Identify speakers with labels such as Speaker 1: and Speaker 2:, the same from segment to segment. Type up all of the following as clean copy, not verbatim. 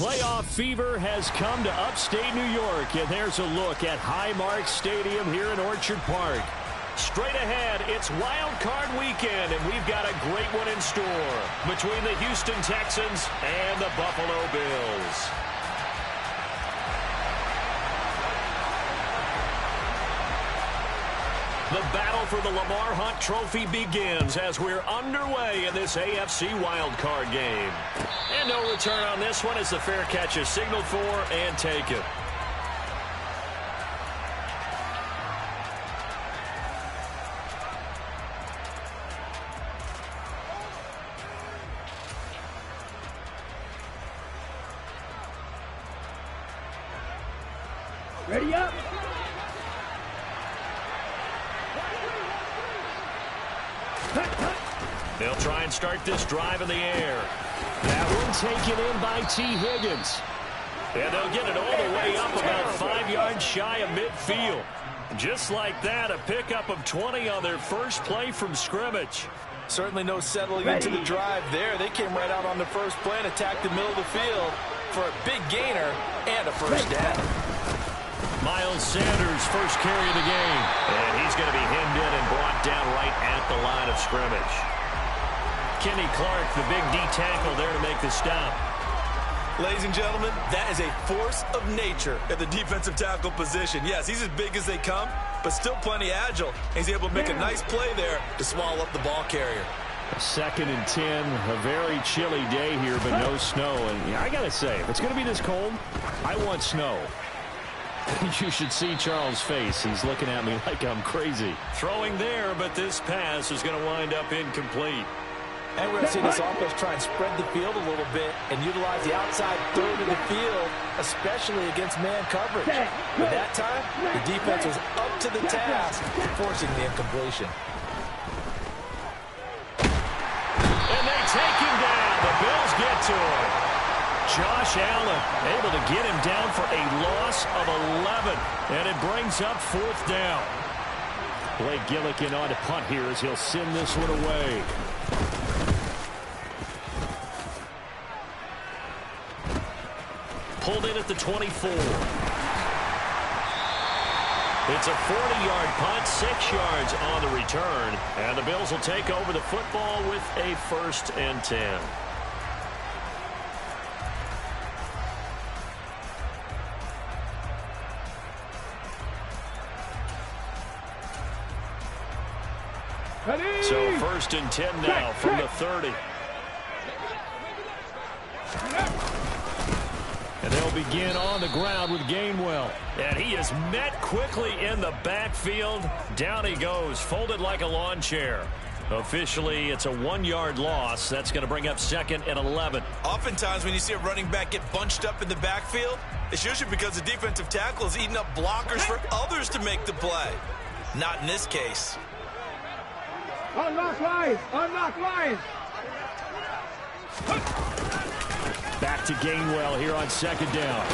Speaker 1: Playoff fever has come to upstate New York, and there's a look at Highmark Stadium here in Orchard Park. Straight ahead, it's Wildcard Weekend, and we've got a great one in store between the Houston Texans and the Buffalo Bills. The battle for the Lamar Hunt Trophy begins as we're underway in this AFC wildcard game. And no return on this one as the fair catch is signaled for and taken.
Speaker 2: Ready up.
Speaker 1: They'll try and start this drive in the air. That one taken in by T. Higgins. And they'll get it all the way up about 5 yards shy of midfield. Just like that, a pickup of 20 on their first play from scrimmage.
Speaker 3: Certainly no settling into the drive there. They came right out on the first play and attacked the middle of the field for a big gainer and a first down.
Speaker 1: Miles Sanders' first carry of the game. And he's going to be hemmed in and brought down right at the line of scrimmage. Kenny Clark, the big D tackle there to make the stop.
Speaker 3: Ladies and gentlemen, that is a force of nature at the defensive tackle position. Yes, he's as big as they come, but still plenty agile. He's able to make a nice play there to swallow up the ball carrier.
Speaker 1: 2nd and 10, a very chilly day here, but no snow. And I got to say, if it's going to be this cold, I want snow. You should see Charles' face. He's looking at me like I'm crazy. Throwing there, but this pass is going to wind up incomplete.
Speaker 3: And we're going to see this offense try and spread the field a little bit and utilize the outside third of the field, especially against man coverage. But that time, the defense was up to the task, forcing the incompletion.
Speaker 1: And they take him down. The Bills get to him. Josh Allen able to get him down for a loss of 11. And it brings up 4th down. Blake Gillikin on to punt here as he'll send this one away. Pulled in at the 24. It's a 40-yard punt, 6 yards on the return. And the Bills will take over the football with a 1st and 10. So 1st and 10 now from the 30. And they'll begin on the ground with Gainwell. And he is met quickly in the backfield. Down he goes, folded like a lawn chair. Officially, it's a 1-yard loss. That's going to bring up 2nd and 11.
Speaker 3: Oftentimes when you see a running back get bunched up in the backfield, it's usually because the defensive tackle is eating up blockers for others to make the play. Not in this case.
Speaker 2: Unlock line! Unlock line!
Speaker 1: Back to Gainwell here on 2nd down.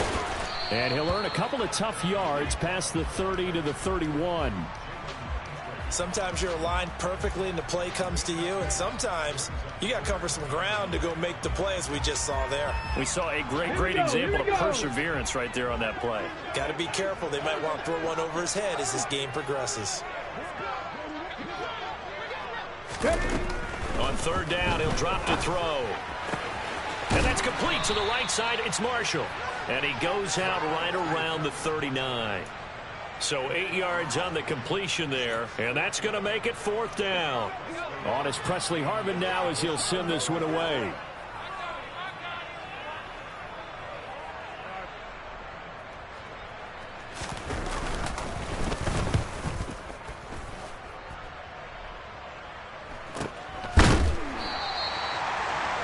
Speaker 1: And he'll earn a couple of tough yards past the 30 to the 31.
Speaker 3: Sometimes you're aligned perfectly and the play comes to you, and sometimes you got to cover some ground to go make the play, as we just saw there.
Speaker 1: We saw a great example of perseverance right there on that play.
Speaker 3: Got to be careful. They might want to throw one over his head as this game progresses.
Speaker 1: On 3rd down, he'll drop to throw. And that's complete to the right side. It's Marshall. And he goes out right around the 39. So 8 yards on the completion there. And that's going to make it 4th down. On is Presley Harvin now as he'll send this one away.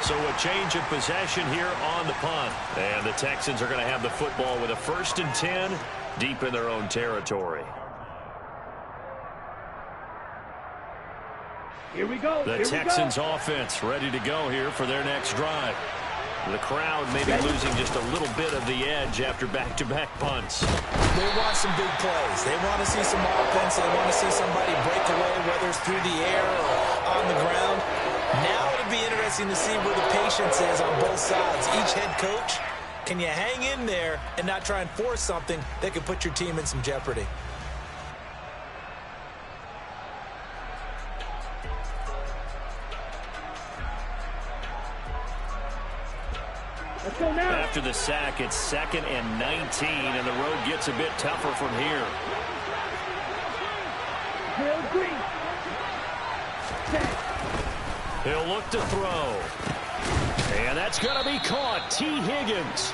Speaker 1: So a change of possession here on the punt. And the Texans are going to have the football with a 1st and 10 deep in their own territory.
Speaker 2: Here we go.
Speaker 1: The Texans offense ready to go here for their next drive. The crowd may be losing just a little bit of the edge after back-to-back punts.
Speaker 3: They want some big plays. They want to see some offense. They want to see somebody break away, whether it's through the air or on the ground. Now it'll be interesting to see where the patience is on both sides. Each head coach, can you hang in there and not try and force something that could put your team in some jeopardy?
Speaker 2: Let's go now.
Speaker 1: After the sack, it's 2nd and 19, and the road gets a bit tougher from here. He'll look to throw. And that's going to be caught. T. Higgins.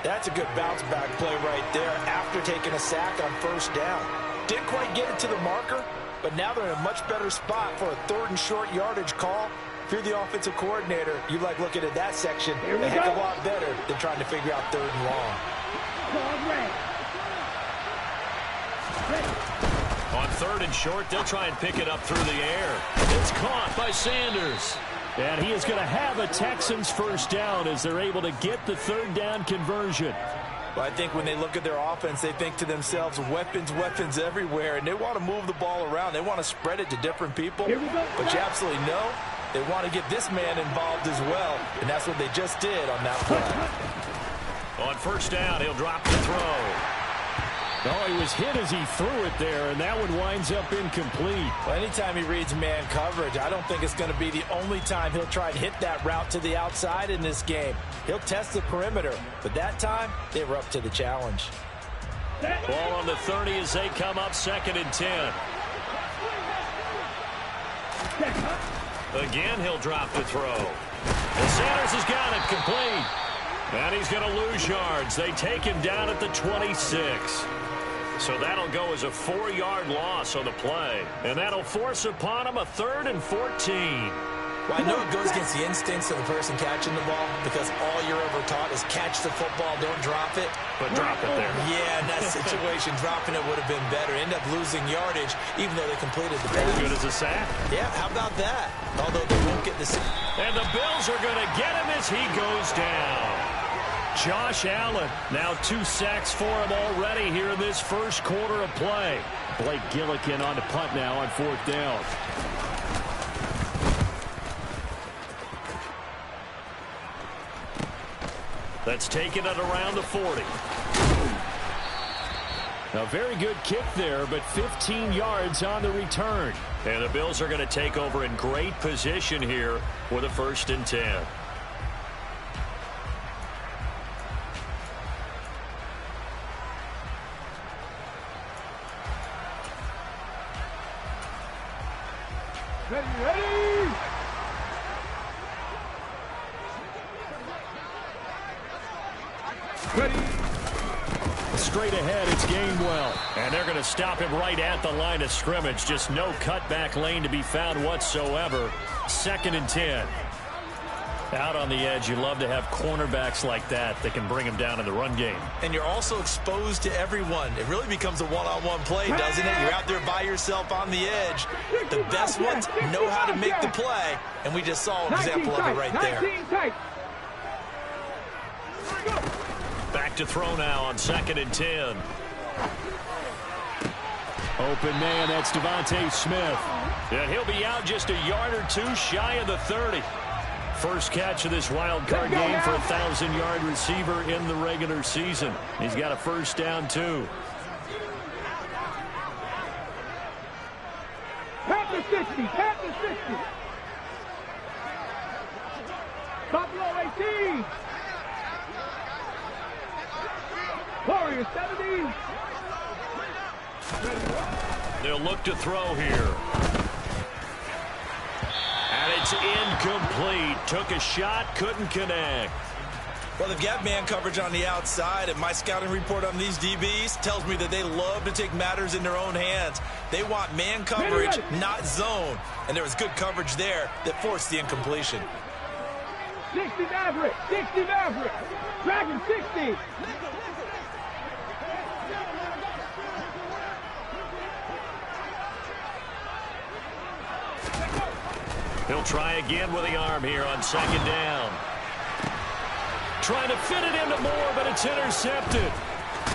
Speaker 3: That's a good bounce-back play right there after taking a sack on first down. Didn't quite get it to the marker, but now they're in a much better spot for a 3rd and short yardage call. If you're the offensive coordinator, you like looking at that section a heck of a lot better than trying to figure out 3rd and long.
Speaker 1: On 3rd and short, they'll try and pick it up through the air. It's caught by Sanders. And he is going to have a Texans first down as they're able to get the 3rd down conversion.
Speaker 3: Well, I think when they look at their offense, they think to themselves, weapons, weapons everywhere, and they want to move the ball around. They want to spread it to different people. But you absolutely know they want to get this man involved as well, and that's what they just did on that play.
Speaker 1: On first down, he'll drop the throw. Oh, he was hit as he threw it there, and that one winds up incomplete.
Speaker 3: Well, anytime he reads man coverage, I don't think it's going to be the only time he'll try to hit that route to the outside in this game. He'll test the perimeter, but that time, they were up to the challenge.
Speaker 1: Ball on the 30 as they come up 2nd and 10. Again, he'll drop the throw. And Sanders has got it complete. And he's going to lose yards. They take him down at the 26. So that'll go as a 4-yard loss on the play. And that'll force upon him a 3rd and 14.
Speaker 3: Well, I know it goes against the instincts of the person catching the ball because all you're ever taught is catch the football, don't drop it.
Speaker 1: But drop it there.
Speaker 3: Yeah, in that situation, dropping it would have been better. End up losing yardage, even though they completed the pass.
Speaker 1: As good as a sack.
Speaker 3: Yeah, how about that? Although they won't get the...
Speaker 1: And the Bills are going to get him as he goes down. Josh Allen, now 2 sacks for him already here in this first quarter of play. Blake Gillikin on the punt now on 4th down. That's taken it around the 40. A very good kick there, but 15 yards on the return. And the Bills are going to take over in great position here with a 1st and 10.
Speaker 2: Ready!
Speaker 1: Straight ahead, it's Gainwell. And they're going to stop him right at the line of scrimmage. Just no cutback lane to be found whatsoever. 2nd and 10. Out on the edge, you love to have cornerbacks like that that can bring him down in the run game.
Speaker 3: And you're also exposed to everyone. It really becomes a one-on-one play, doesn't it? You're out there by yourself on the edge. The best ones know how to make the play, and we just saw an example of it right there.
Speaker 1: Back to throw now on 2nd and 10. Open man, that's Devontae Smith. And he'll be out just a yard or 2 shy of the 30. First catch of this wild card game for a 1,000-yard receiver in the regular season. He's got a first down, too.
Speaker 2: Pat the 60, pat the 60. Buffalo 18. Warriors 70.
Speaker 1: They'll look to throw here. And it's incomplete. Took a shot, couldn't connect.
Speaker 3: Well, they've got man coverage on the outside, and my scouting report on these DBs tells me that they love to take matters in their own hands. They want man coverage, not zone. And there was good coverage there that forced the incompletion.
Speaker 2: 60 Maverick, 60 Maverick. Dragon 60.
Speaker 1: He'll try again with the arm here on second down. Trying to fit it into Moore, but it's intercepted.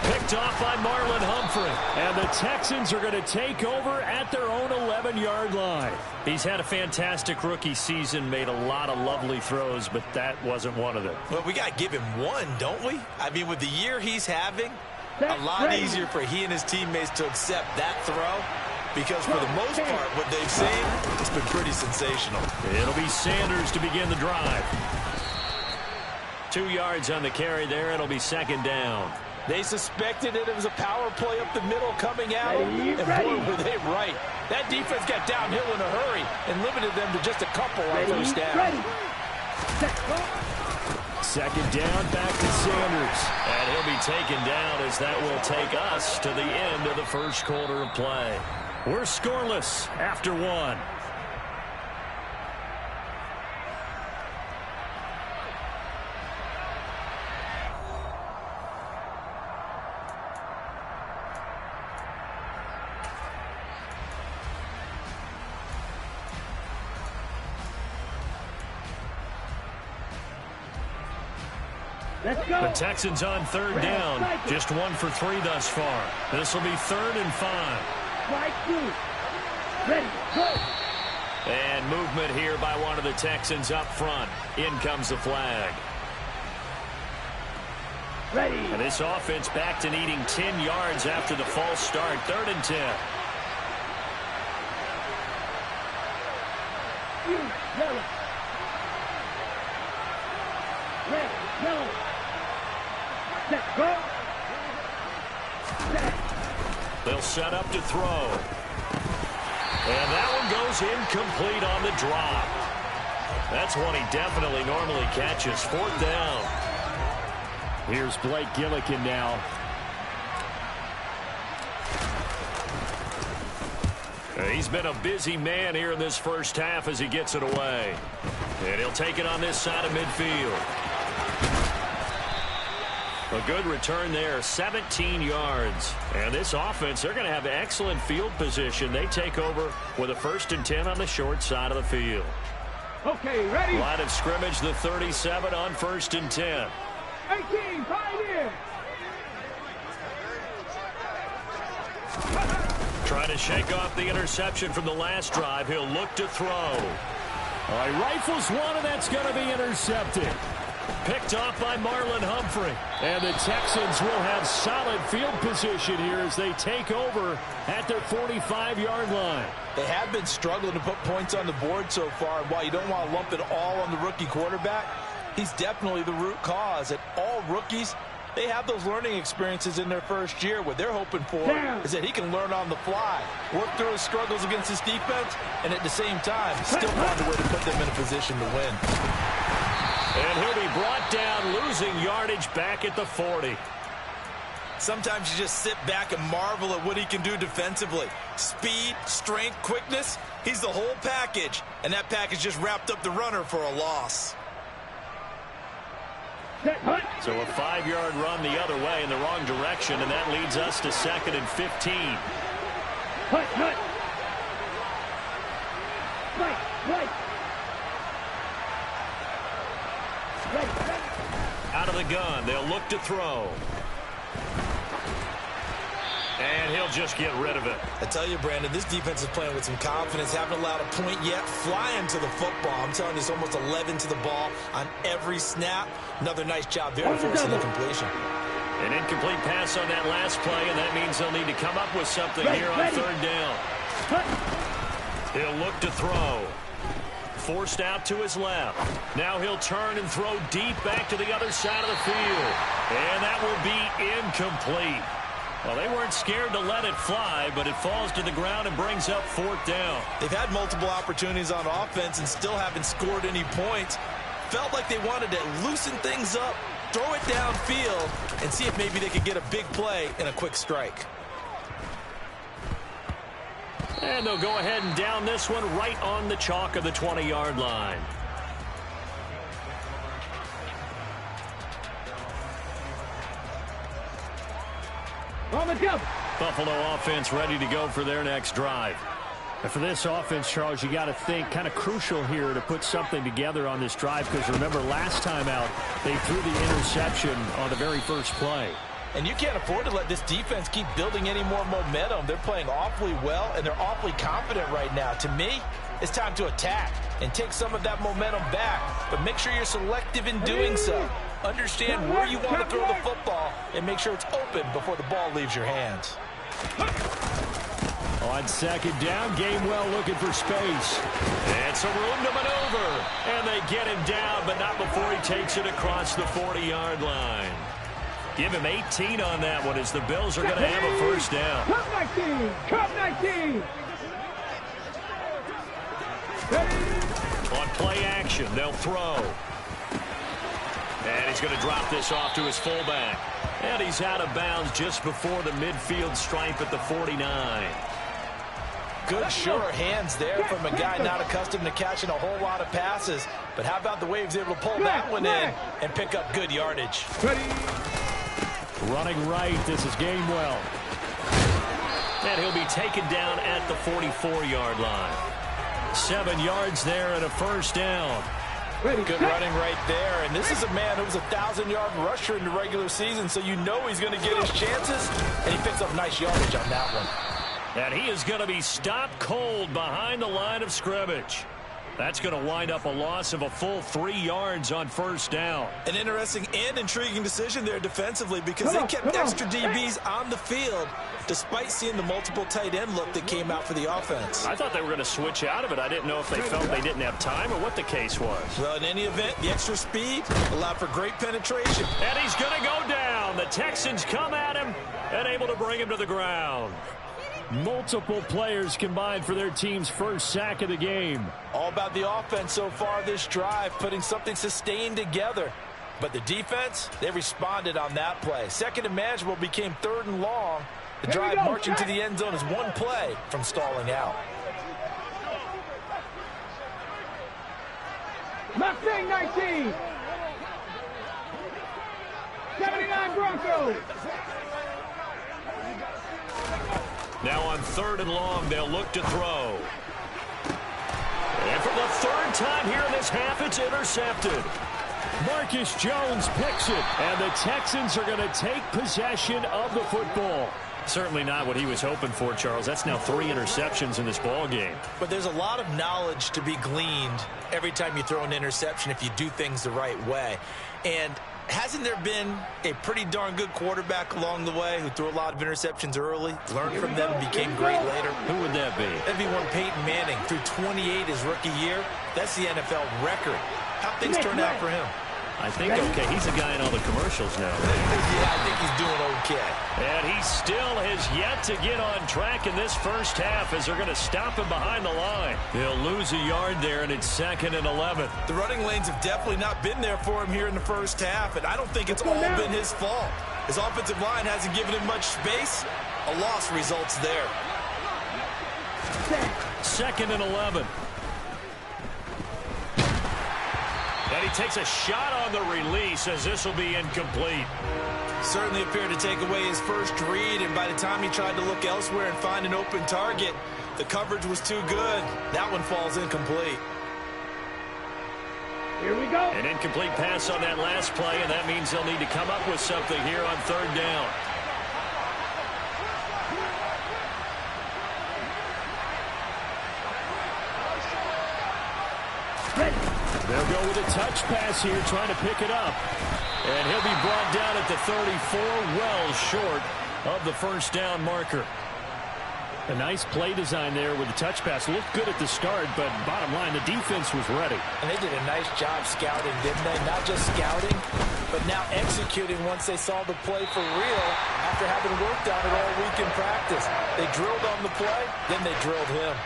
Speaker 1: Picked off by Marlon Humphrey. And the Texans are going to take over at their own 11-yard line. He's had a fantastic rookie season, made a lot of lovely throws, but that wasn't one of them.
Speaker 3: Well, we got to give him one, don't we? I mean, with the year he's having, a lot easier for he and his teammates to accept that throw, because for the most part, what they've seen, it's been pretty sensational.
Speaker 1: It'll be Sanders to begin the drive. 2 yards on the carry there. It'll be second down.
Speaker 3: They suspected it was a power play up the middle coming out, and boy, were they right. That defense got downhill in a hurry and limited them to just a couple on first down.
Speaker 1: Second down, back to Sanders. And he'll be taken down as that will take us to the end of the first quarter of play. We're scoreless after one.
Speaker 2: Let's go.
Speaker 1: The Texans on third down. Just 1 for 3 thus far. This will be 3rd and 5.
Speaker 2: Strike 2. Ready, go.
Speaker 1: And movement here by one of the Texans up front. In comes the flag.
Speaker 2: Ready.
Speaker 1: And this offense back to needing 10 yards after the false start. 3rd and 10.
Speaker 2: Yellow. Red, yellow. Set, go. Set.
Speaker 1: They'll set up to throw. And that one goes incomplete on the drop. That's one he definitely normally catches. 4th down. Here's Blake Gillikin now. He's been a busy man here in this first half as he gets it away. And he'll take it on this side of midfield. A good return there, 17 yards. And this offense, they're going to have excellent field position. They take over with a 1st and 10 on the short side of the field.
Speaker 2: Okay, ready.
Speaker 1: Line of scrimmage, the 37 on 1st and 10.
Speaker 2: 18, tied in.
Speaker 1: Trying to shake off the interception from the last drive. He'll look to throw. All right, rifles one, and that's going to be intercepted. Picked off by Marlon Humphrey. And the Texans will have solid field position here as they take over at their 45-yard line.
Speaker 3: They have been struggling to put points on the board so far. And while you don't want to lump it all on the rookie quarterback, he's definitely the root cause. And all rookies, they have those learning experiences in their first year. What they're hoping for is that he can learn on the fly, work through his struggles against his defense, and at the same time, still find a way to put them in a position to win.
Speaker 1: And he'll be brought down, losing yardage back at the 40.
Speaker 3: Sometimes you just sit back and marvel at what he can do defensively. Speed, strength, quickness, he's the whole package. And that package just wrapped up the runner for a loss.
Speaker 1: So a 5-yard run the other way in the wrong direction, and that leads us to 2nd and 15.
Speaker 2: Hut. Right.
Speaker 1: Out of the gun, they'll look to throw. And he'll just get rid of it.
Speaker 3: I tell you, Brandon, this defense is playing with some confidence. Haven't allowed a point yet. Flying to the football. I'm telling you, it's almost 11 to the ball on every snap. Another nice job there forcing the completion.
Speaker 1: An incomplete pass on that last play, and that means they'll need to come up with something here on 3rd down. He'll look to throw. Forced out to his left. Now he'll turn and throw deep back to the other side of the field. And that will be incomplete. Well, they weren't scared to let it fly, but it falls to the ground and brings up 4th down.
Speaker 3: They've had multiple opportunities on offense and still haven't scored any points. Felt like they wanted to loosen things up, throw it downfield, and see if maybe they could get a big play and a quick strike.
Speaker 1: And they'll go ahead and down this one right on the chalk of the 20-yard line.
Speaker 2: On the jump.
Speaker 1: Buffalo offense ready to go for their next drive. And for this offense, Charles, you got to think kind of crucial here to put something together on this drive, because remember last time out they threw the interception on the very first play.
Speaker 3: And you can't afford to let this defense keep building any more momentum. They're playing awfully well, and they're awfully confident right now. To me, it's time to attack and take some of that momentum back. But make sure you're selective in doing so. Understand where you want to throw the football and make sure it's open before the ball leaves your hands.
Speaker 1: On second down, Gainwell looking for space. And some room to maneuver. And they get him down, but not before he takes it across the 40-yard line. Give him 18 on that one as the Bills are going to have a first down.
Speaker 2: Cup 19! Cup 19!
Speaker 1: On play action, they'll throw. And he's going to drop this off to his fullback. And he's out of bounds just before the midfield stripe at the 49.
Speaker 3: Good, sure hands there from a guy not accustomed to catching a whole lot of passes. But how about the way he was able to pull that one in and pick up good yardage?
Speaker 1: Running right, this is Gainwell. And he'll be taken down at the 44-yard line. 7 yards there and a first down.
Speaker 3: Good running right there. And this is a man who was a 1,000-yard rusher in the regular season, so you know he's going to get his chances, and he picks up nice yardage on that one.
Speaker 1: And he is going to be stopped cold behind the line of scrimmage. That's going to wind up a loss of a full 3 yards on first down.
Speaker 3: An interesting and intriguing decision there defensively, because they kept extra DBs on the field despite seeing the multiple tight end look that came out for the offense.
Speaker 1: I thought they were going to switch out of it. I didn't know if they felt they didn't have time or what the case was.
Speaker 3: Well, in any event, the extra speed allowed for great penetration.
Speaker 1: And he's going to go down. The Texans come at him and able to bring him to the ground. Multiple players combined for their team's first sack of the game.
Speaker 3: All about the offense so far this drive, putting something sustained together. But the defense, they responded on that play. Second and manageable became 3rd and long. The drive marching to the end zone is one play from stalling out.
Speaker 2: Mustang 19! 79 Broncos!
Speaker 1: Now on 3rd and long, they'll look to throw. And for the 3rd time here in this half, it's intercepted. Marcus Jones picks it, and the Texans are going to take possession of the football. Certainly not what he was hoping for, Charles. That's now 3 interceptions in this ball game.
Speaker 3: But there's a lot of knowledge to be gleaned every time you throw an interception if you do things the right way. And hasn't there been a pretty darn good quarterback along the way who threw a lot of interceptions early, learned from them, and became great later?
Speaker 1: Who would that be?
Speaker 3: That'd be one Peyton Manning. Threw 28 his rookie year. That's the NFL record. How'd things turn out for him?
Speaker 1: I think okay. He's a guy in all the commercials now.
Speaker 3: Yeah, I think he's doing okay.
Speaker 1: And he still has yet to get on track in this first half as they're going to stop him behind the line. They'll lose a yard there, and it's 2nd and 11.
Speaker 3: The running lanes have definitely not been there for him here in the first half, and I don't think it's all been his fault. His offensive line hasn't given him much space. A loss results there.
Speaker 1: 2nd and 11. And he takes a shot on the release as this will be incomplete.
Speaker 3: Certainly appeared to take away his first read, and by the time he tried to look elsewhere and find an open target, the coverage was too good. That one falls incomplete.
Speaker 2: Here we go.
Speaker 1: An incomplete pass on that last play, and that means they'll need to come up with something here on 3rd down. They'll go with a touch pass here, trying to pick it up. And he'll be brought down at the 34, well short of the first down marker. A nice play design there with the touch pass. Looked good at the start, but bottom line, the defense was ready.
Speaker 3: And they did a nice job scouting, didn't they? Not just scouting, but now executing once they saw the play for real after having worked on it all week in practice. They drilled on the play, then they drilled him.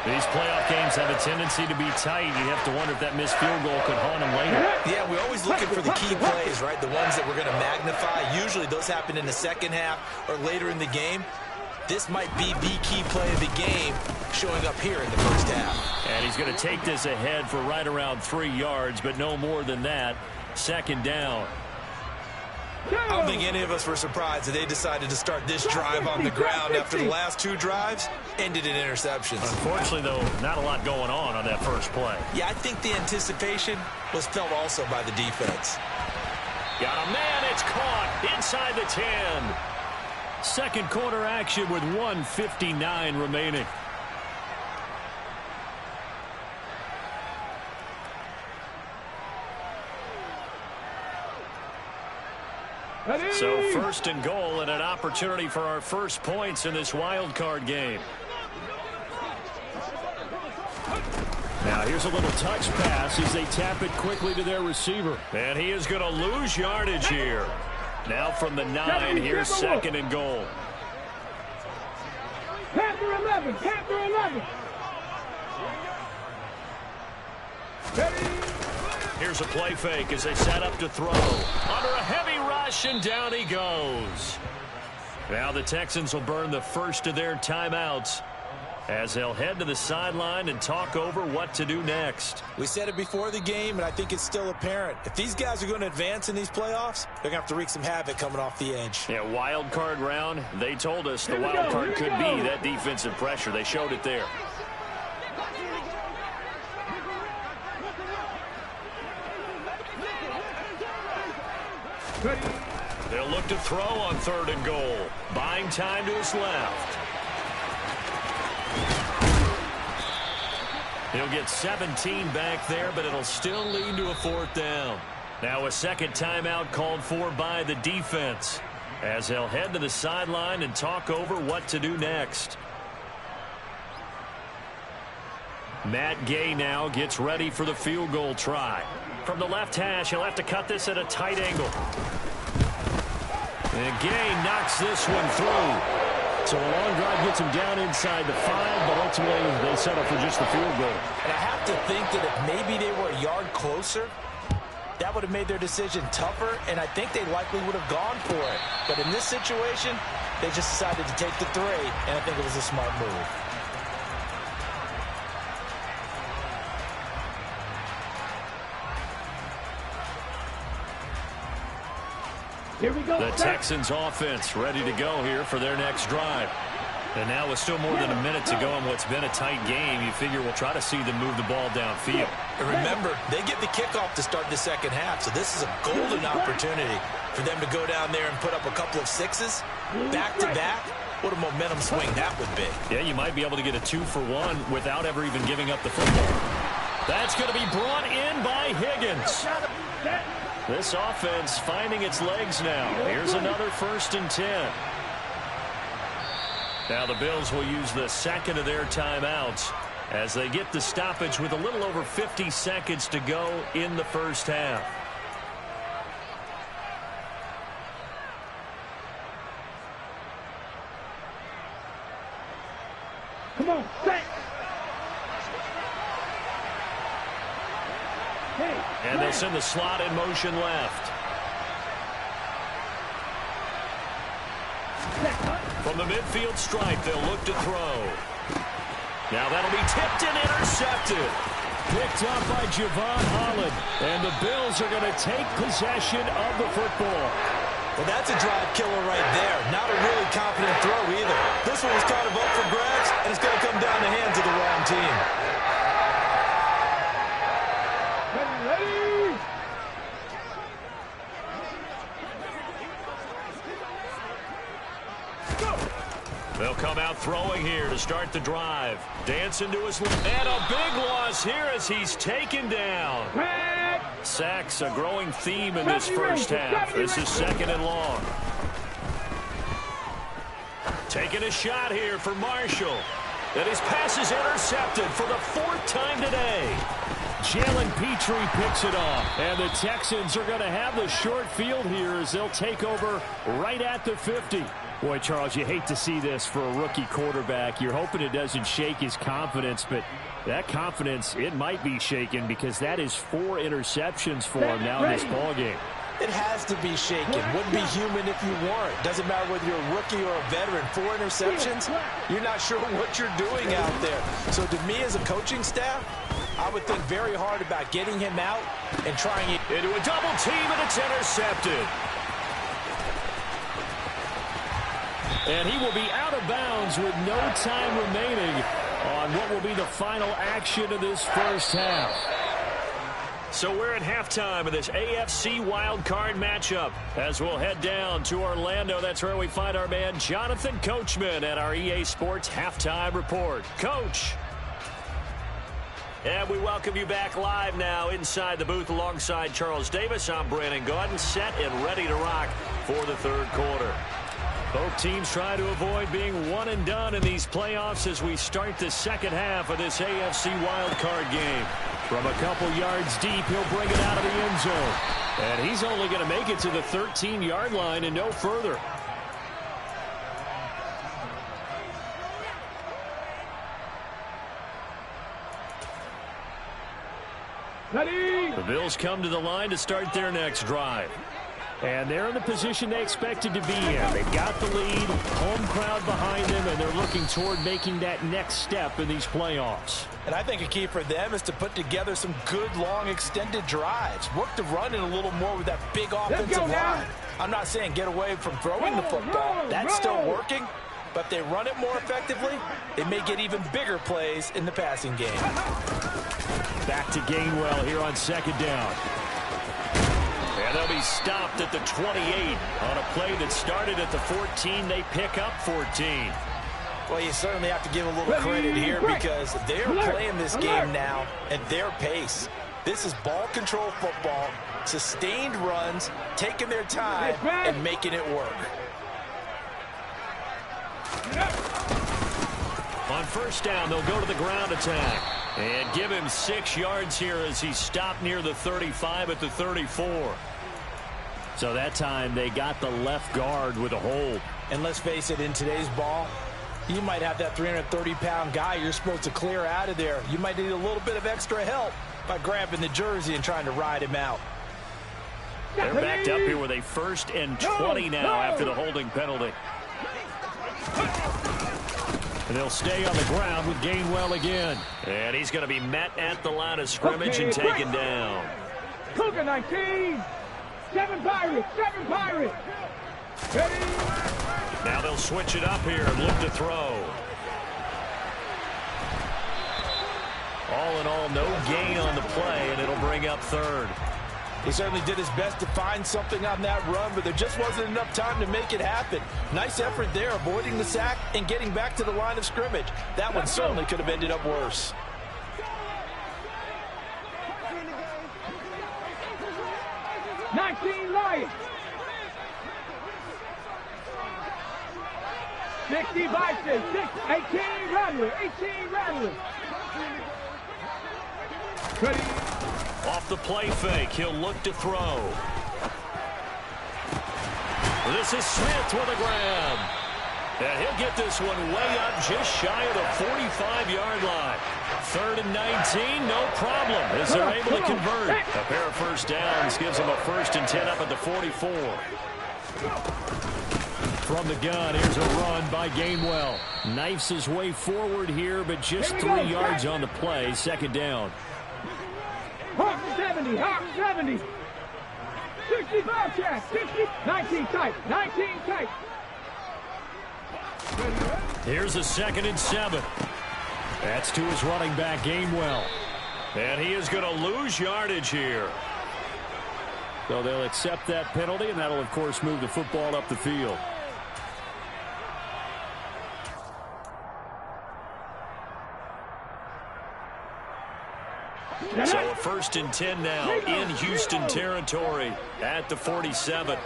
Speaker 1: These playoff games have a tendency to be tight. You have to wonder if that missed field goal could haunt him later.
Speaker 3: Yeah, we're always looking for the key plays, right? The ones that we're going to magnify. Usually those happen in the second half or later in the game. This might be the key play of the game showing up here in the first half.
Speaker 1: And he's going to take this ahead for right around 3 yards, but no more than that. 2nd down.
Speaker 3: I don't think any of us were surprised that they decided to start this drive on the ground after the last 2 drives ended in interceptions.
Speaker 1: Unfortunately, though, not a lot going on that first play.
Speaker 3: Yeah, I think the anticipation was felt also by the defense.
Speaker 1: Got a man, it's caught inside the 10. Second quarter action with 1:59 remaining. So first and goal and an opportunity for our first points in this wild card game. Now here's a little touch pass as they tap it quickly to their receiver. And he is going to lose yardage here. Now from the 9, here's second and goal.
Speaker 2: Panther 11, Panther 11.
Speaker 1: Here's a play fake as they set up to throw. Under a heavy rush, and down he goes. Now the Texans will burn the first of their timeouts as they'll head to the sideline and talk over what to do next.
Speaker 3: We said it before the game, and I think it's still apparent. If these guys are going to advance in these playoffs, they're going to have to wreak some havoc coming off the edge.
Speaker 1: Yeah, wild card round, they told us the wild card could be that defensive pressure. They showed it there. They'll look to throw on third and goal. Buying time to his left. He'll get 17 back there, but it'll still lead to a fourth down. Now a second timeout called for by the defense as they'll head to the sideline and talk over what to do next. Matt Gay now gets ready for the field goal try. From the left hash, he'll have to cut this at a tight angle. And Gay knocks this one through. So a long drive gets him down inside the 5, but ultimately they settle for just the field goal.
Speaker 3: And I have to think that if maybe they were a yard closer, that would have made their decision tougher, and I think they likely would have gone for it. But in this situation, they just decided to take the 3, and I think it was a smart move.
Speaker 2: Here we go.
Speaker 1: The Texans offense ready to go here for their next drive. And now with still more than a minute to go in what's been a tight game, you figure we'll try to see them move the ball downfield.
Speaker 3: And remember, they get the kickoff to start the second half, so this is a golden opportunity for them to go down there and put up a couple of 6s back-to-back. What a momentum swing that would be.
Speaker 1: Yeah, you might be able to get a 2-for-1 without ever even giving up the football. That's going to be brought in by Higgins. This offense finding its legs now. Here's another 1st and 10. Now the Bills will use the second of their timeouts as they get the stoppage with a little over 50 seconds to go in the first half.
Speaker 2: Come on, set.
Speaker 1: And they'll send the slot in motion left. From the midfield stripe, they'll look to throw. Now that'll be tipped and intercepted. Picked up by Javon Holland. And the Bills are going to take possession of the football.
Speaker 3: Well, that's a drive killer right there. Not a really confident throw either. This one was kind of up for grabs, and it's going to come down the hands of the wrong team.
Speaker 1: They'll come out throwing here to start the drive. Dancing to his left. And a big loss here as he's taken down. Sacks a growing theme in this first half. This is 2nd and long. Taking a shot here for Marshall. And his pass is intercepted for the 4th time today. Jalen Petrie picks it off. And the Texans are going to have the short field here as they'll take over right at the 50. Boy, Charles, you hate to see this for a rookie quarterback. You're hoping it doesn't shake his confidence, but that confidence, it might be shaken because that is 4 interceptions for him now in this ballgame.
Speaker 3: It has to be shaken. Wouldn't be human if you weren't. Doesn't matter whether you're a rookie or a veteran. 4 interceptions, you're not sure what you're doing out there. So to me as a coaching staff, I would think very hard about getting him out and trying it.
Speaker 1: Into a double team, and it's intercepted. And he will be out of bounds with no time remaining on what will be the final action of this first half. So we're at halftime of this AFC wildcard matchup as we'll head down to Orlando. That's where we find our man Jonathan Coachman at our EA Sports Halftime Report. Coach. And we welcome you back live now inside the booth alongside Charles Davis. I'm Brandon Gaudin, set and ready to rock for the third quarter. Both teams try to avoid being one and done in these playoffs as we start the second half of this AFC wildcard game. From a couple yards deep, he'll bring it out of the end zone. And he's only going to make it to the 13-yard line and no further.
Speaker 2: Ready.
Speaker 1: The Bills come to the line to start their next drive. And they're in the position they expected to be in. They've got the lead, home crowd behind them, and they're looking toward making that next step in these playoffs.
Speaker 3: And I think a key for them is to put together some good, long, extended drives. Work the run in a little more with that big offensive line. I'm not saying get away from throwing the football. That's still working. But if they run it more effectively, they may get even bigger plays in the passing game.
Speaker 1: Back to Gainwell here on second down. And they'll be stopped at the 28 on a play that started at the 14. They pick up 14.
Speaker 3: Well, you certainly have to give a little credit here because they're playing this game now at their pace. This is ball control football, sustained runs, taking their time and making it work.
Speaker 1: On first down, they'll go to the ground attack and give him 6 yards here as he stopped near the 35 at the 34. So that time they got the left guard with a hold.
Speaker 3: And let's face it, in today's ball, you might have that 330-pound guy you're supposed to clear out of there. You might need a little bit of extra help by grabbing the jersey and trying to ride him out.
Speaker 1: They're backed up here with a 1st and 20 now after the holding penalty. And they'll stay on the ground with Gainwell again. And he's going to be met at the line of scrimmage and taken down.
Speaker 2: Cougar 19. 7 Pirates. 7 Pirates. Ready.
Speaker 1: Now they'll switch it up here and look to throw. All in all, no gain on the play, and it'll bring up 3rd.
Speaker 3: He certainly did his best to find something on that run, but there just wasn't enough time to make it happen. Nice effort there, avoiding the sack and getting back to the line of scrimmage. That one certainly could have ended up worse.
Speaker 2: Lions. 60 Vikings. 18 Rattlers. 18 Rattlers. Ready.
Speaker 1: Off the play fake, he'll look to throw. This is Smith with a grab. And he'll get this one way up just shy of the 45-yard line. 3rd and 19, no problem, as they're able to convert. A pair of first downs gives them a 1st and 10 up at the 44. From the gun, here's a run by Gainwell. Knifes his way forward here, but just 3 yards on the play. 2nd down.
Speaker 2: Hawk 70, Hawk 70. 65 check, 60, 19 tight, 19 tight.
Speaker 1: Here's a 2nd and 7. That's to his running back, Gainwell. And he is going to lose yardage here. So they'll accept that penalty, and that'll, of course, move the football up the field. So a 1st and 10 now in Houston territory at the 47.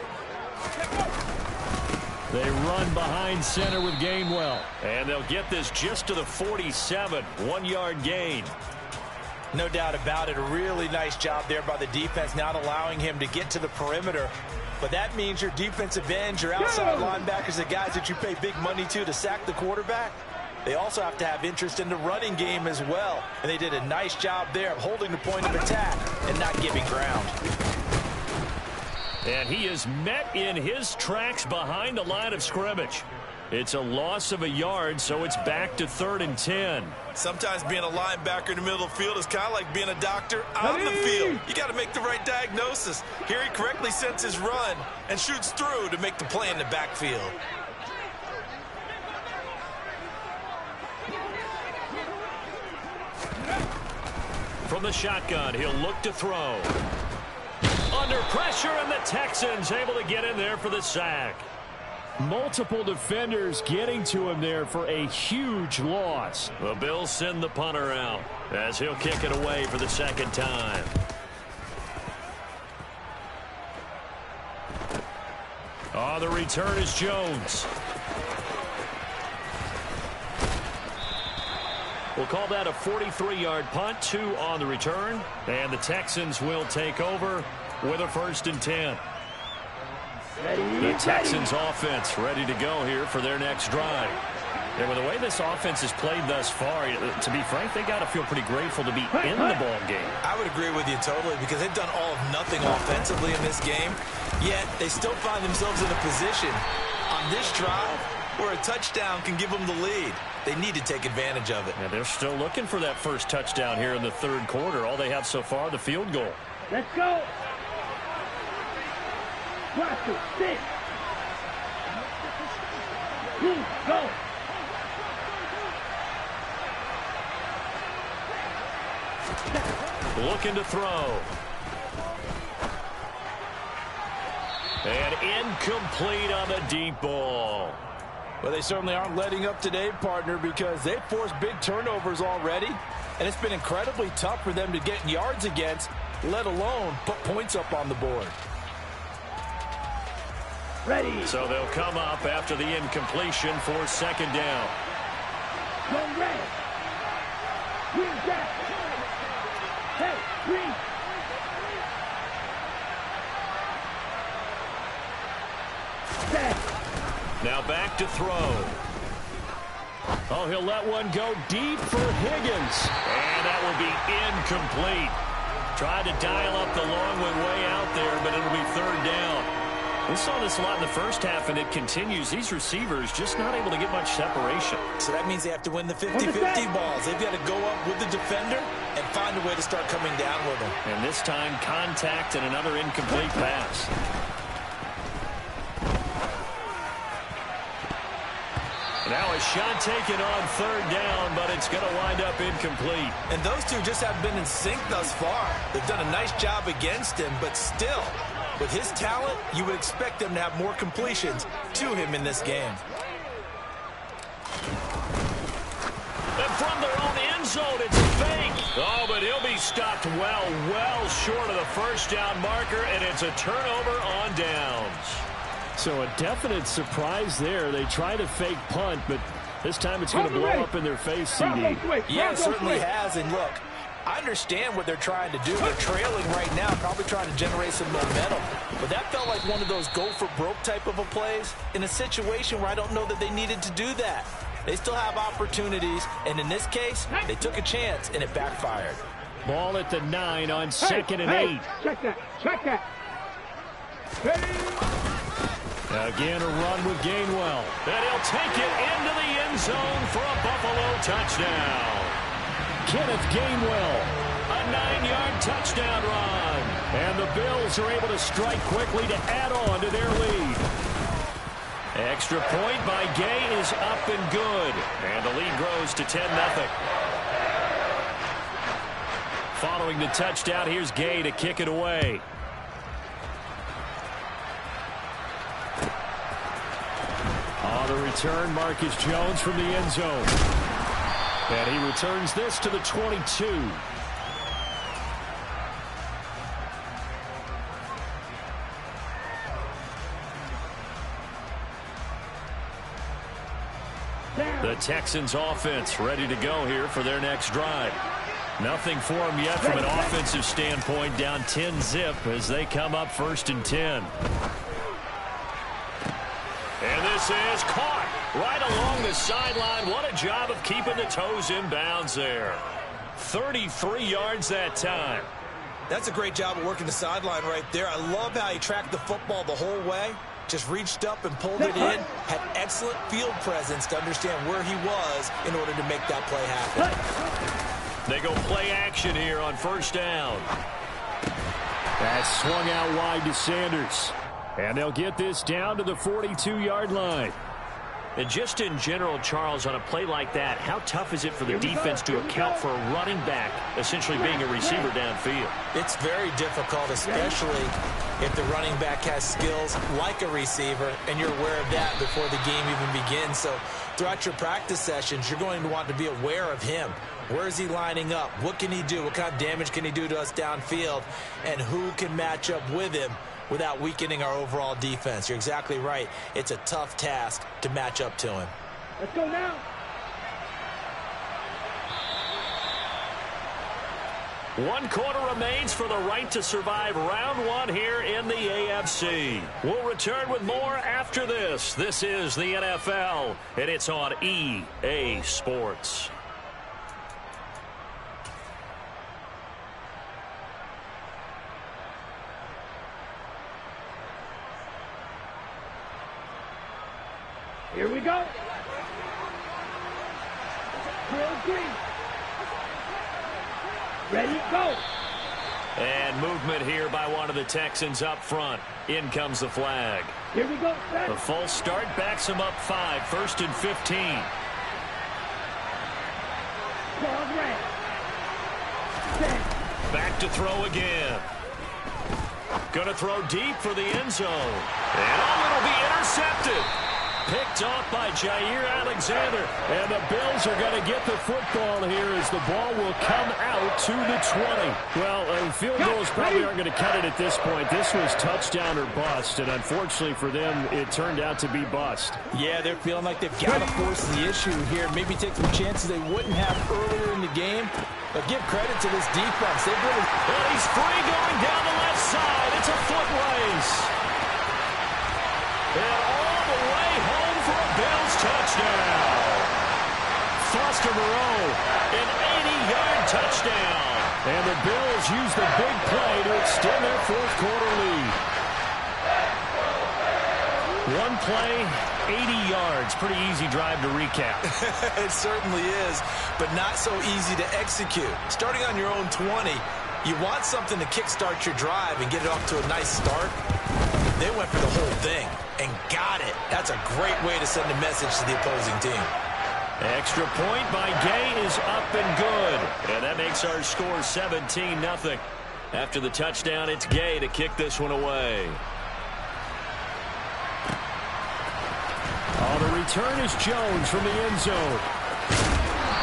Speaker 1: They run behind center with Gainwell. And they'll get this just to the 47. 1-yard gain.
Speaker 3: No doubt about it. A really nice job there by the defense, not allowing him to get to the perimeter. But that means your defensive ends, your outside linebackers, the guys that you pay big money to sack the quarterback, they also have to have interest in the running game as well. And they did a nice job there of holding the point of attack and not giving ground.
Speaker 1: And he is met in his tracks behind the line of scrimmage. It's a loss of a yard, so it's back to 3rd and 10.
Speaker 3: Sometimes being a linebacker in the middle of the field is kind of like being a doctor on the field. You got to make the right diagnosis. Here he correctly sets his run and shoots through to make the play in the backfield.
Speaker 1: from the shotgun. He'll look to throw. Under pressure, and the Texans able to get in there for the sack.
Speaker 4: Multiple defenders getting to him there for a huge loss.
Speaker 1: The Bills send the punter out as he'll kick it away for the second time. Oh, the return is Jones. We'll call that a 43-yard punt, 2 on the return. And the Texans will take over with a 1st and 10. The Texans offense ready to go here for their next drive. And with the way this offense has played thus far, to be frank, they got to feel pretty grateful to be in the ball game.
Speaker 3: I would agree with you totally, because they've done all of nothing offensively in this game, yet they still find themselves in a position on this drive where a touchdown can give them the lead. They need to take advantage of it.
Speaker 1: And they're still looking for that first touchdown here in the 3rd quarter. All they have so far, the field goal.
Speaker 2: Let's go. Watch it. 6. 2. Go.
Speaker 1: Looking to throw. And incomplete on the deep ball.
Speaker 4: Well, they certainly aren't letting up today, partner, because they've forced big turnovers already, and it's been incredibly tough for them to get yards against, let alone put points up on the board.
Speaker 2: Ready.
Speaker 1: So they'll come up after the incompletion for 2nd down.
Speaker 2: Go red. Green jack. Hey, green. Set.
Speaker 1: Now back to throw. Oh, he'll let one go deep for Higgins. And that will be incomplete. Tried to dial up the long way out there, but it'll be 3rd down. We saw this a lot in the first half, and it continues. These receivers just not able to get much separation.
Speaker 3: So that means they have to win the 50-50 balls. They've got to go up with the defender and find a way to start coming down with them.
Speaker 1: And this time, contact and another incomplete pass. Now a shot taken on 3rd down, but it's going to wind up incomplete.
Speaker 3: And those two just have been in sync thus far. They've done a nice job against him, but still, with his talent, you would expect them to have more completions to him in this game.
Speaker 1: And from their own end zone, it's a fake. Oh, but he'll be stopped well short of the 1st down marker, and it's a turnover on downs.
Speaker 4: So a definite surprise there. They try to fake punt, but this time it's going to blow up in their face, CD.
Speaker 3: Yeah, it certainly has. And look, I understand what they're trying to do. They're trailing right now, probably trying to generate some momentum. But that felt like one of those go-for-broke type of a plays in a situation where I don't know that they needed to do that. They still have opportunities, and in this case, they took a chance, and it backfired.
Speaker 4: Ball at the 9 on 2nd and 8.
Speaker 2: Check that. Check that.
Speaker 1: Again, a run with Gainwell. And he'll take it into the end zone for a Buffalo touchdown.
Speaker 4: Kenneth Gainwell.
Speaker 1: A 9-yard touchdown run. And the Bills are able to strike quickly to add on to their lead. Extra point by Gay is up and good. And the lead grows to 10-0. Following the touchdown, here's Gay to kick it away. On the return, Marcus Jones from the end zone. And he returns this to the 22. The Texans offense ready to go here for their next drive. Nothing for them yet from an offensive standpoint, down 10-zip as they come up 1st and 10. And this is caught right along the sideline. What a job of keeping the toes in bounds there. 33 yards that time.
Speaker 3: That's a great job of working the sideline right there. I love how he tracked the football the whole way. Just reached up and pulled it in. Had excellent field presence to understand where he was in order to make that play happen.
Speaker 1: They go play action here on 1st down.
Speaker 4: That's swung out wide to Sanders. And they'll get this down to the 42-yard line.
Speaker 1: And just in general, Charles, on a play like that, how tough is it for the defense to account for a running back essentially being a receiver downfield?
Speaker 3: It's very difficult, especially if the running back has skills like a receiver, and you're aware of that before the game even begins. So throughout your practice sessions, you're going to want to be aware of him. Where is he lining up? What can he do? What kind of damage can he do to us downfield? And who can match up with him without weakening our overall defense? You're exactly right. It's a tough task to match up to him.
Speaker 2: Let's go now.
Speaker 1: One quarter remains for the right to survive round one here in the AFC. We'll return with more after this. This is the NFL, and it's on EA Sports.
Speaker 2: Here we go. Drill green. Ready, go.
Speaker 1: And movement here by one of the Texans up front. In comes the flag.
Speaker 2: Here we go. Set.
Speaker 1: The false start backs him up 5, 1st and 15.
Speaker 2: Ball red. Set.
Speaker 1: Back to throw again. Going to throw deep for the end zone. And it'll be intercepted. Picked off by Jair Alexander.
Speaker 5: And the Bills are going to get the football here as the ball will come out to the 20. Well, field goals probably aren't going to cut it at this point. This was touchdown or bust, and unfortunately for them, it turned out to be bust.
Speaker 3: Yeah, they're feeling like they've got to force the issue here. Maybe take some chances they wouldn't have earlier in the game. But give credit to this defense. They've really...
Speaker 1: Well, he's free going down the left side. It's a foot race. And all the way home for a Bills touchdown. Foster Moreau, an 80-yard touchdown.
Speaker 5: And the Bills use the big play to extend their fourth quarter lead.
Speaker 1: One play, 80 yards. Pretty easy drive to recap.
Speaker 3: It certainly is, but not so easy to execute. Starting on your own 20, you want something to kickstart your drive and get it off to a nice start. They went for the whole thing and got it. That's a great way to send a message to the opposing team.
Speaker 1: Extra point by Gay is up and good. And that makes our score 17-0. After the touchdown, it's Gay to kick this one away.
Speaker 5: Oh, the return is Jones from the end zone.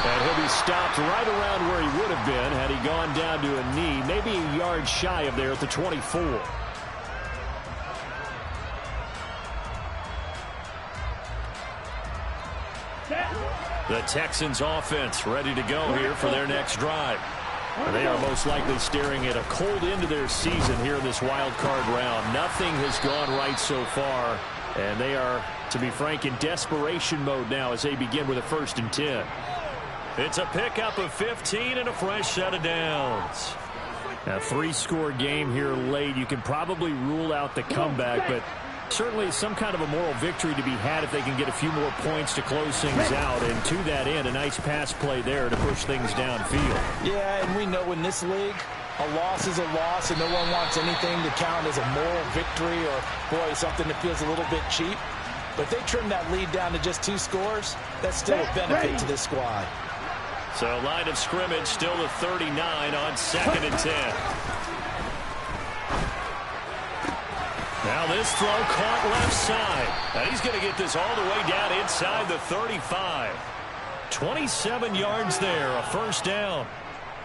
Speaker 5: And he'll be stopped right around where he would have been had he gone down to a knee, maybe a yard shy of there at the 24.
Speaker 1: The Texans offense ready to go here for their next drive.
Speaker 5: They are most likely staring at a cold end to their season here in this wild card round. Nothing has gone right so far, and they are, to be frank, in desperation mode now as they begin with a 1st and 10.
Speaker 1: It's a pickup of 15 and a fresh set of downs.
Speaker 5: A 3-score game here late. You can probably rule out the comeback, but certainly some kind of a moral victory to be had if they can get a few more points to close things out. And to that end, a nice pass play there to push things downfield.
Speaker 3: Yeah, and we know in this league, a loss is a loss, and no one wants anything to count as a moral victory or, boy, something that feels a little bit cheap. But if they trim that lead down to just 2 scores, that's still a benefit to this squad.
Speaker 1: So line of scrimmage still the 39 on 2nd and 10. Now this throw caught left side. And he's going to get this all the way down inside the 35. 27 yards there, a 1st down.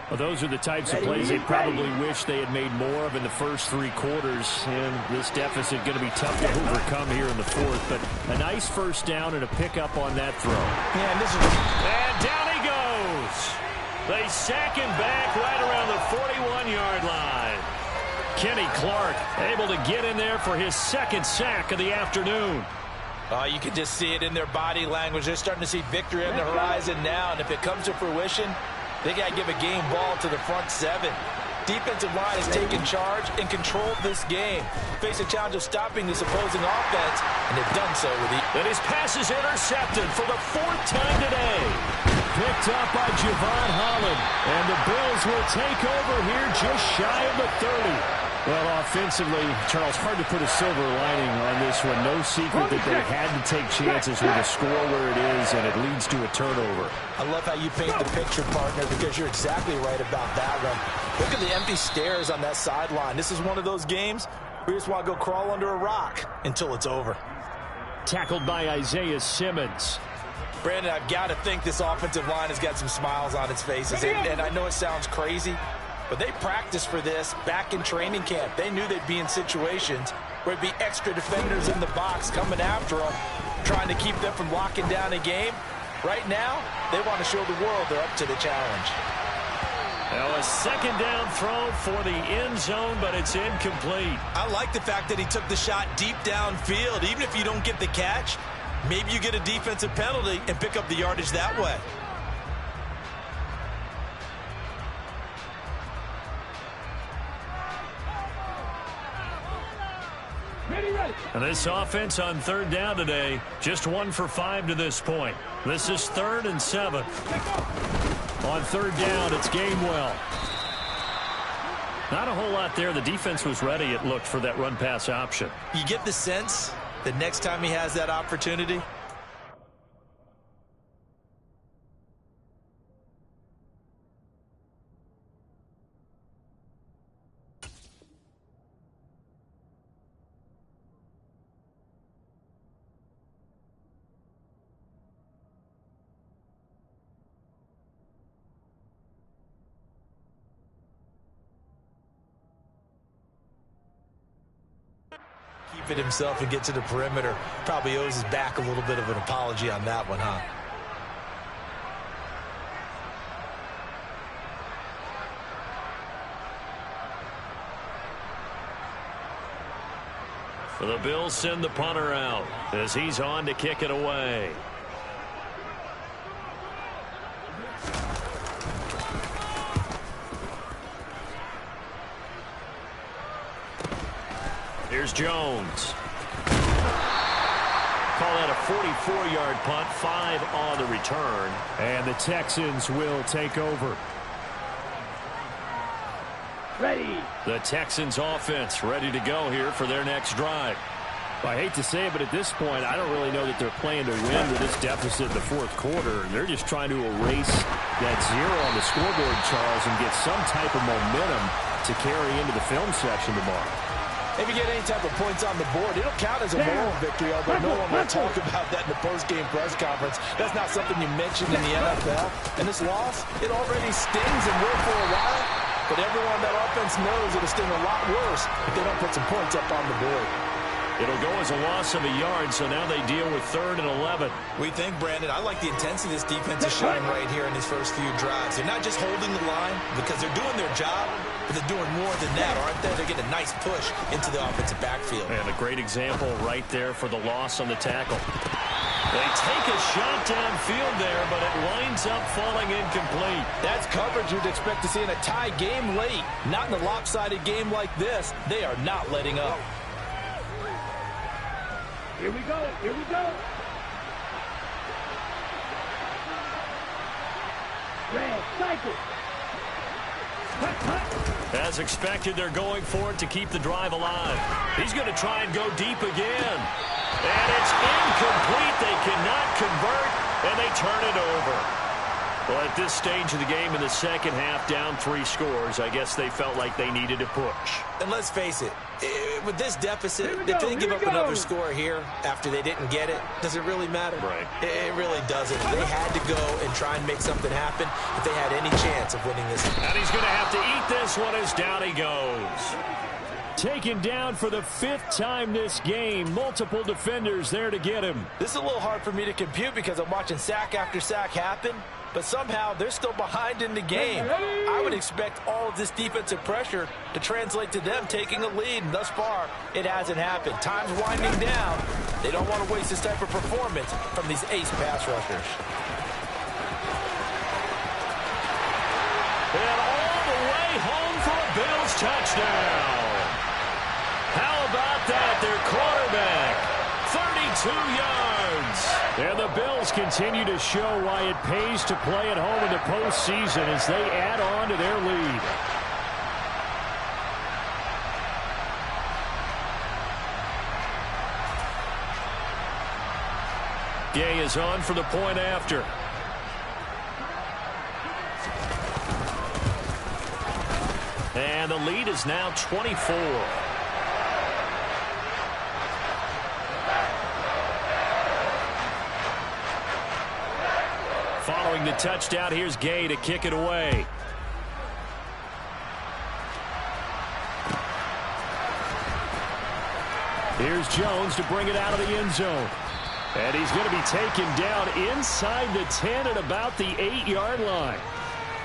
Speaker 5: Well, those are the types of plays they probably wish they had made more of in the first 3 quarters. And this deficit going to be tough to overcome here in the 4th. But a nice 1st down and a pickup on that throw.
Speaker 3: Yeah,
Speaker 1: and down he goes. They sack him back right around the 41-yard line. Kenny Clark able to get in there for his 2nd sack of the afternoon.
Speaker 3: You can just see it in their body language. They're starting to see victory on the horizon now. And if it comes to fruition, they got to give a game ball to the front 7. Defensive line has taken charge and controlled this game. Face a challenge of stopping this opposing offense, and they've done so with ease.
Speaker 1: And his pass is intercepted for the 4th time today.
Speaker 5: Picked up by Javon Holland. And the Bills will take over here just shy of the 30. Well, offensively, Charles, hard to put a silver lining on this one. No secret that they had to take chances with the score where it is, and it leads to a turnover.
Speaker 3: I love how you paint the picture, partner, because you're exactly right about that one. Look at the empty stares on that sideline. This is one of those games where you just want to go crawl under a rock until it's over.
Speaker 5: Tackled by Isaiah Simmons.
Speaker 3: Brandon, I've got to think this offensive line has got some smiles on its faces, and I know it sounds crazy, but they practiced for this back in training camp. They knew they'd be in situations where it'd be extra defenders in the box coming after them, trying to keep them from locking down a game. Right now, they want to show the world they're up to the challenge.
Speaker 1: Now a second down throw for the end zone, but it's incomplete.
Speaker 3: I like the fact that he took the shot deep downfield. Even if you don't get the catch, maybe you get a defensive penalty and pick up the yardage that way.
Speaker 1: And this offense on third down today, just 1 for 5 to this point. This is 3rd and 7. On third down, it's Gainwell. Not a whole lot there. The defense was ready, it looked, for that run-pass option.
Speaker 3: You get the sense that next time he has that opportunity, keep it himself and get to the perimeter. Probably owes his back a little bit of an apology on that one, huh?
Speaker 1: The Bills send the punter out as he's on to kick it away. Here's Jones. Call that a 44-yard punt, 5 on the return.
Speaker 5: And the Texans will take over.
Speaker 2: Ready.
Speaker 1: The Texans offense ready to go here for their next drive.
Speaker 5: I hate to say it, but at this point, I don't really know that they're playing to win with this deficit in the fourth quarter. They're just trying to erase that 0 on the scoreboard, Charles, and get some type of momentum to carry into the film section tomorrow.
Speaker 3: If you get any type of points on the board, it'll count as a moral victory, although no one will talk about that in the post-game press conference. That's not something you mentioned in the NFL. And this loss, it already stings and will for a while. But everyone on that offense knows it'll sting a lot worse if they don't put some points up on the board.
Speaker 1: It'll go as a loss of a yard, so now they deal with 3rd and 11.
Speaker 3: We think, Brandon, I like the intensity this defense is showing right here in these first few drives. They're not just holding the line because they're doing their job, but they're doing more than that, aren't they? They're getting a nice push into the offensive backfield.
Speaker 1: And a great example right there for the loss on the tackle. They take a shot downfield there, but it winds up falling incomplete.
Speaker 3: That's coverage you'd expect to see in a tie game late. Not in a lopsided game like this. They are not letting up.
Speaker 2: Here we go. Here we go. Red, cycle.
Speaker 1: As expected, they're going for it to keep the drive alive. He's going to try and go deep again. And it's incomplete. They cannot convert, and they turn it over. Well, at this stage of the game in the second half, down 3 scores, I guess they felt like they needed to push.
Speaker 3: And let's face it, with this deficit, if they give up another score here after they didn't get it, does it really matter?
Speaker 1: Right.
Speaker 3: It really doesn't. They had to go and try and make something happen if they had any chance of winning this.
Speaker 1: And he's going to have to eat this one as down he goes.
Speaker 5: Taken down for the 5th time this game. Multiple defenders there to get him.
Speaker 3: This is a little hard for me to compute because I'm watching sack after sack happen, but somehow they're still behind in the game. I would expect all of this defensive pressure to translate to them taking a lead, and thus far, it hasn't happened. Time's winding down. They don't want to waste this type of performance from these ace pass rushers.
Speaker 1: And all the way home for a Bills touchdown. How about that? Their quarterback, 32 yards.
Speaker 5: And the Bills continue to show why it pays to play at home in the postseason as they add on to their lead.
Speaker 1: Gay is on for the point after. And the lead is now 24. Following the touchdown, here's Gay to kick it away. Here's Jones to bring it out of the end zone. And he's going to be taken down inside the 10 at about the 8-yard line.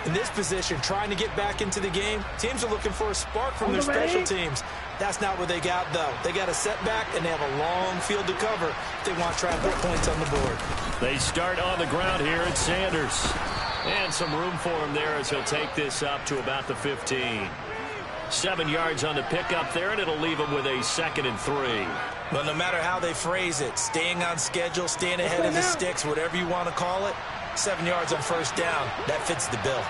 Speaker 3: In this position, trying to get back into the game, teams are looking for a spark from their special teams. That's not what they got, though. They got a setback, and they have a long field to cover if they want to try and put points on the board.
Speaker 1: They start on the ground here at Sanders. And some room for him there as he'll take this up to about the 15. 7 yards on the pickup there, and it'll leave him with a 2nd and 3.
Speaker 3: But no matter how they phrase it, staying on schedule, staying ahead of the sticks, whatever you want to call it, 7 yards on first down, that fits the bill.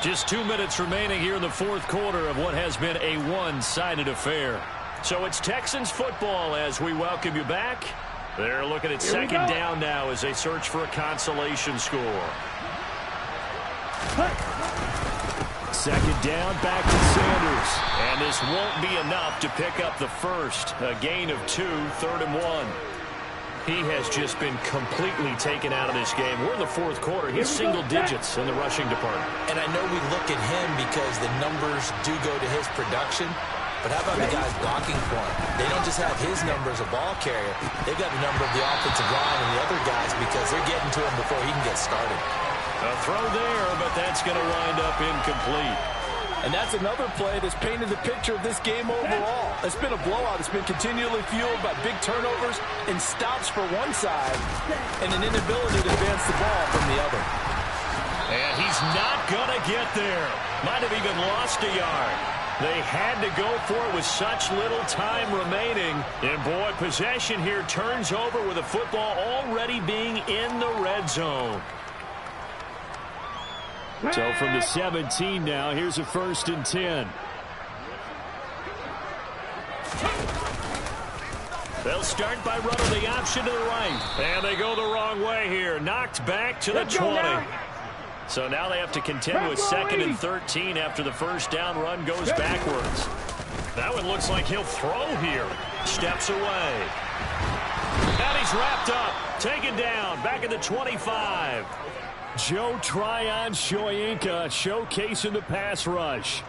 Speaker 1: Just 2 minutes remaining here in the fourth quarter of what has been a one-sided affair. So it's Texans football as we welcome you back. They're looking at second down now as they search for a consolation score.
Speaker 5: Second down, back to Sanders.
Speaker 1: And this won't be enough to pick up the first. A gain of 2, 3rd and 1. He has just been completely taken out of this game. We're in the fourth quarter. He's single digits in the rushing department.
Speaker 3: And I know we look at him because the numbers do go to his production. But how about the guys blocking for him? They don't just have his number as a ball carrier. They've got the number of the offensive line and the other guys because they're getting to him before he can get started.
Speaker 1: A throw there, but that's going to wind up incomplete.
Speaker 4: And that's another play that's painted the picture of this game overall. It's been a blowout. It's been continually fueled by big turnovers and stops for one side and an inability to advance the ball from the other.
Speaker 1: And he's not going to get there. Might have even lost a yard. They had to go for it with such little time remaining. And, boy, possession here turns over with the football already being in the red zone.
Speaker 5: So from the 17 now, here's a 1st and 10.
Speaker 1: They'll start by running the option to the right. And they go the wrong way here. Knocked back to the 20. So now they have to contend with 2nd and 13 after the first down run goes backwards. That one looks like he'll throw here. Steps away. And he's wrapped up. Taken down. Back at the 25.
Speaker 5: Joe Tryon-Shoyinka showcasing the pass rush.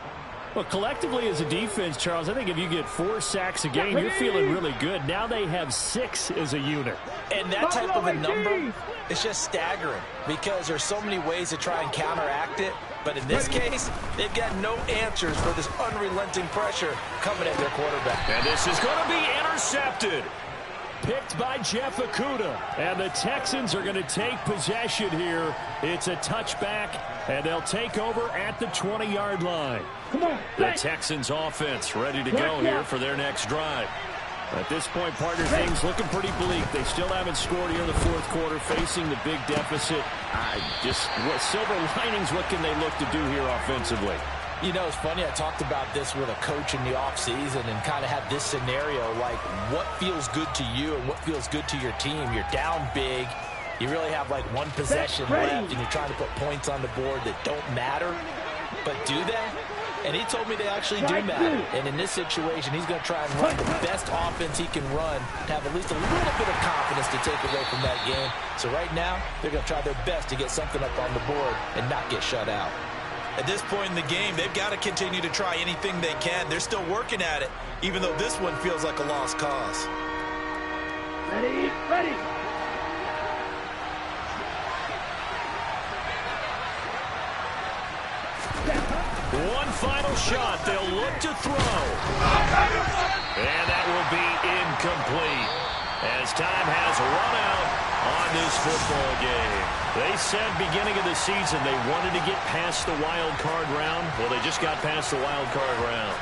Speaker 5: Well, collectively as a defense, Charles, I think if you get 4 sacks a game, you're feeling really good. Now they have 6 as a unit.
Speaker 3: And that type of a number is just staggering because there's so many ways to try and counteract it. But in this case, they've got no answers for this unrelenting pressure coming at their quarterback.
Speaker 1: And this is going to be intercepted.
Speaker 5: Picked by Jeff Okudah. And the Texans are going to take possession here. It's a touchback, and they'll take over at the 20-yard line.
Speaker 1: The Texans offense ready to go here for their next drive.
Speaker 5: At this point, partner, things looking pretty bleak. They still haven't scored here in the fourth quarter, facing the big deficit. Silver linings, what can they look to do here offensively?
Speaker 3: You know, it's funny, I talked about this with a coach in the offseason and kind of had this scenario, like what feels good to you and what feels good to your team. You're down big. You really have like one possession left, and you're trying to put points on the board that don't matter. But do they? And he told me they actually do matter. And in this situation, he's going to try and run the best offense he can run to have at least a little bit of confidence to take away from that game. So right now, they're going to try their best to get something up on the board and not get shut out. At this point in the game, they've got to continue to try anything they can. They're still working at it, even though this one feels like a lost cause.
Speaker 2: Ready, ready.
Speaker 1: One final shot. They'll look to throw. And that will be incomplete as time has run out on this football game. They said beginning of the season they wanted to get past the wild card round. Well, they just got past the wild card round.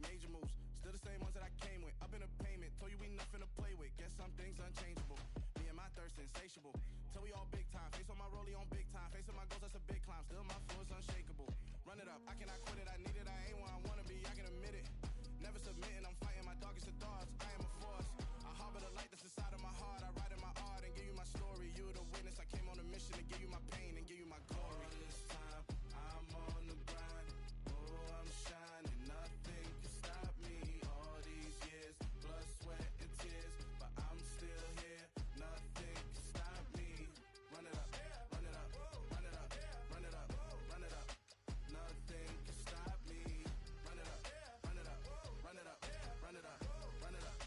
Speaker 6: major moves. Still the same ones that I came with. Up in a payment, told you we nothing to play with. Guess some things unchangeable. Me and my thirst insatiable. Till we all big time. Face on my rollie on big time. Face on my goals, that's a big climb. Still my flow is unshakable. Run it up, I cannot quit it. I need it, I ain't where I wanna be, I can admit it. Never submitting, I'm fighting my darkest of thoughts. I am a force. I harbor the light that's inside of my heart. I write in my art and give you my story. You the witness. I came on a mission to give you my pain and give you my glory. All this time, I'm on the grind. Oh, I'm shining. Nothing can stop me. All these years, blood, sweat, and tears. But I'm still here. Nothing can stop me. Run it up, run it up, run it up, run it up, run it up. Nothing can stop me. Run it up, run it up, run it up, run it up, run it up.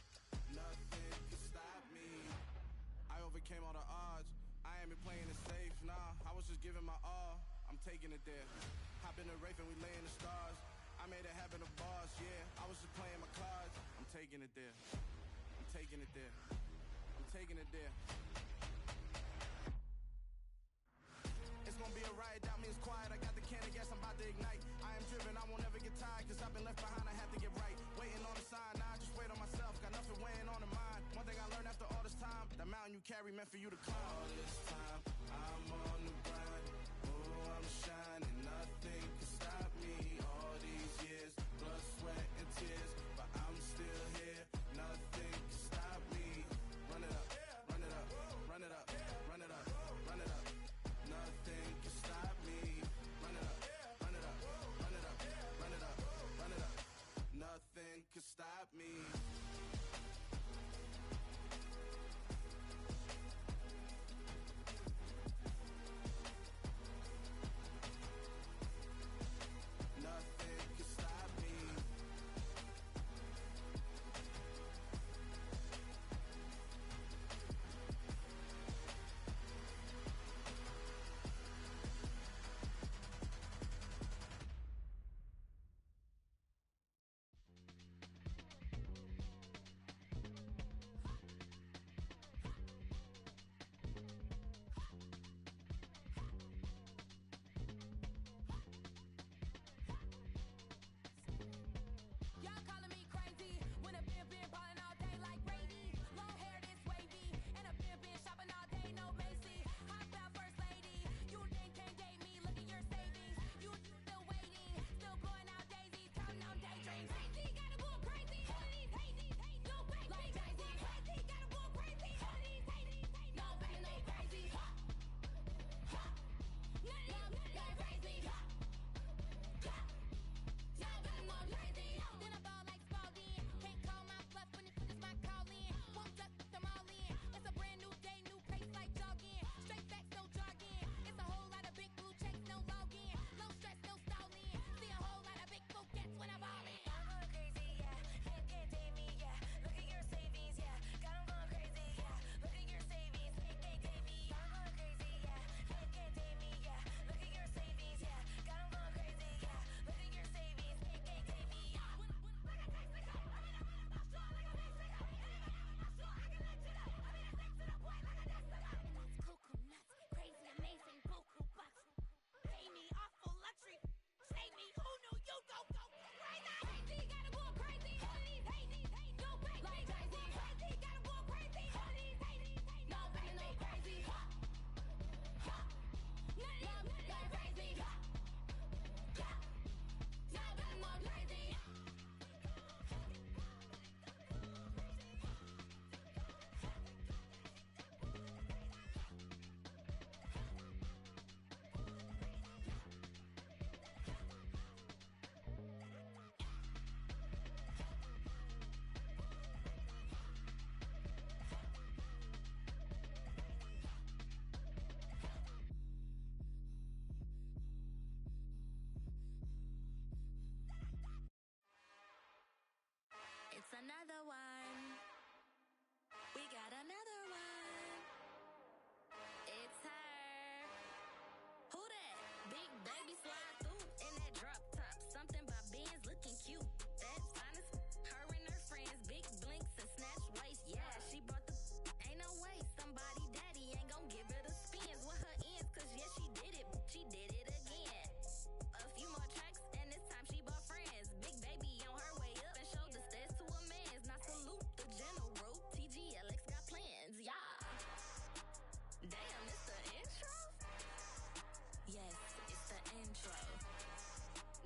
Speaker 6: Nothing can stop me. I overcame all the odds. I ain't been playing it safe, nah. I was just giving my all. I'm taking it there. Hop in the Wraith and we lay in the stars. I made it happen to bars, yeah. I was just playing my cards. I'm taking it there. I'm taking it there. I'm taking it there. It's gonna be a riot, doubt me it's quiet. I got the can of gas, I'm about to ignite. I am driven, I won't ever get tired, cause I've been left behind, I have to get right. Waiting on the sign, now I just wait on myself. Got nothing weighing on the mind. One thing I learned after all this time, the mountain you carry meant for you to climb. All this time, I'm on the grind. Oh, I'm shining, nothing can stop me. All these years, blood, sweat, and tears. But I'm still here, nothing can stop me. Run it up, run it up, run it up, run it up, run it up. Nothing can stop me. Run it up, run it up, run it up, run it up, run it up. Nothing can stop me.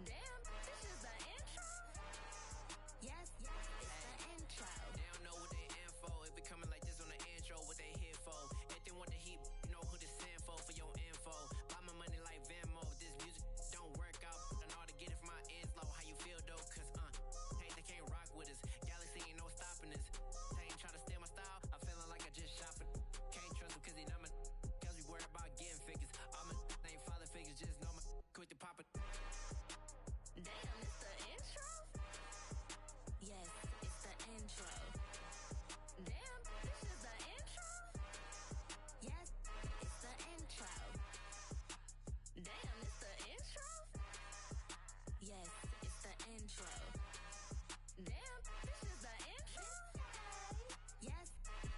Speaker 7: Damn, this is the intro? Yes, it's the intro.
Speaker 8: They don't know what they in for. If we coming like this on the intro, what they here for? If they want the heat, you know who to send for your info. Buy my money like Venmo. This music don't work out. I know how to get it from my ends low. How you feel though? Cause hey, they can't rock with us. Galaxy ain't no stopping us. They ain't trying to steal my style. I'm feeling like I just shot for. Can't trust them cause they not my. Cause we worried about getting figures. All my ain't father figures. Just know my quit the pop it.
Speaker 7: Damn, it's the intro? Yes, it's the intro. Damn, this is the intro? Yes, it's the intro. Damn, it's the intro? Yes, it's the intro. Damn, this is the intro? Yes,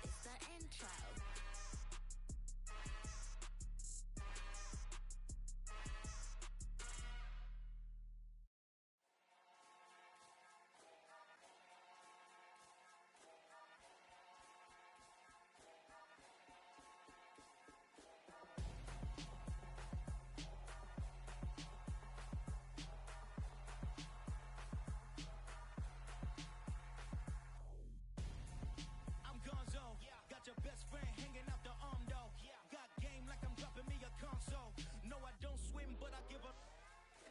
Speaker 7: it's the intro.
Speaker 6: Got your best friend hanging out the arm though. Got game like I'm dropping me a console. No, I don't swim, but I give a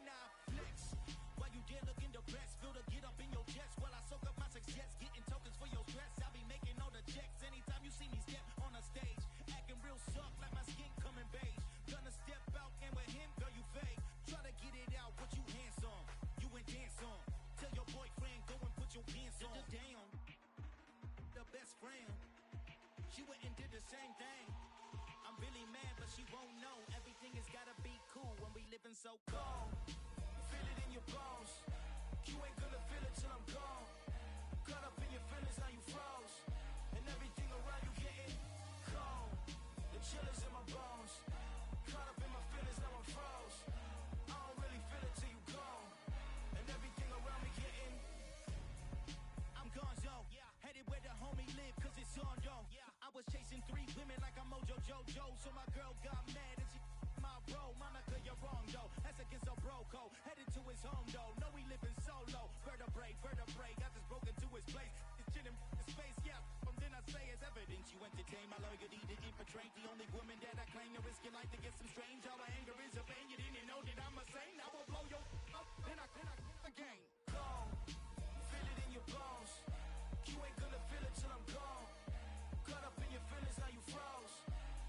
Speaker 6: now flex. While you there looking the best, feel the get up in your chest while I soak up my success, getting tokens for your stress. I'll be making all the checks anytime you see me step on a stage, acting real soft like my skin coming beige. Gonna step out and with him, girl, you fake. Try to get it out, but you handsome, you ain't dance on. Tell your boyfriend go and put your pants on. Down, the best friend. She went and did the same thing. I'm really mad, but she won't know. Everything has gotta be cool when we living so cold. Feel it in your bones. You ain't gonna feel it till I'm gone. Caught up in your feelings, now you froze. And everything around you getting cold. The chill is in my bones. Caught up in my feelings, now I'm froze. I don't really feel it till you gone. And everything around me getting I'm gonzo, headed where the homie live, cause it's on, yo. I was chasing 3 women like I'm Mojo Jojo, so my girl got mad and she my bro. Monica, you're wrong, though. That's against a bro code. Headed to his home, though. No, he living solo. Vertebrae. I just broke into his place. It's chilling his face, yeah. From then I say it's evidence. You entertain my loyalty to infiltrate the only woman that I claim to risk your life to get some strange. All my anger is a pain. You didn't know that I'm a saint. I will blow your up, then I again. Gone. Feel it in your bones. You ain't gonna feel it till I'm gone. Caught up in your feelings, now you froze.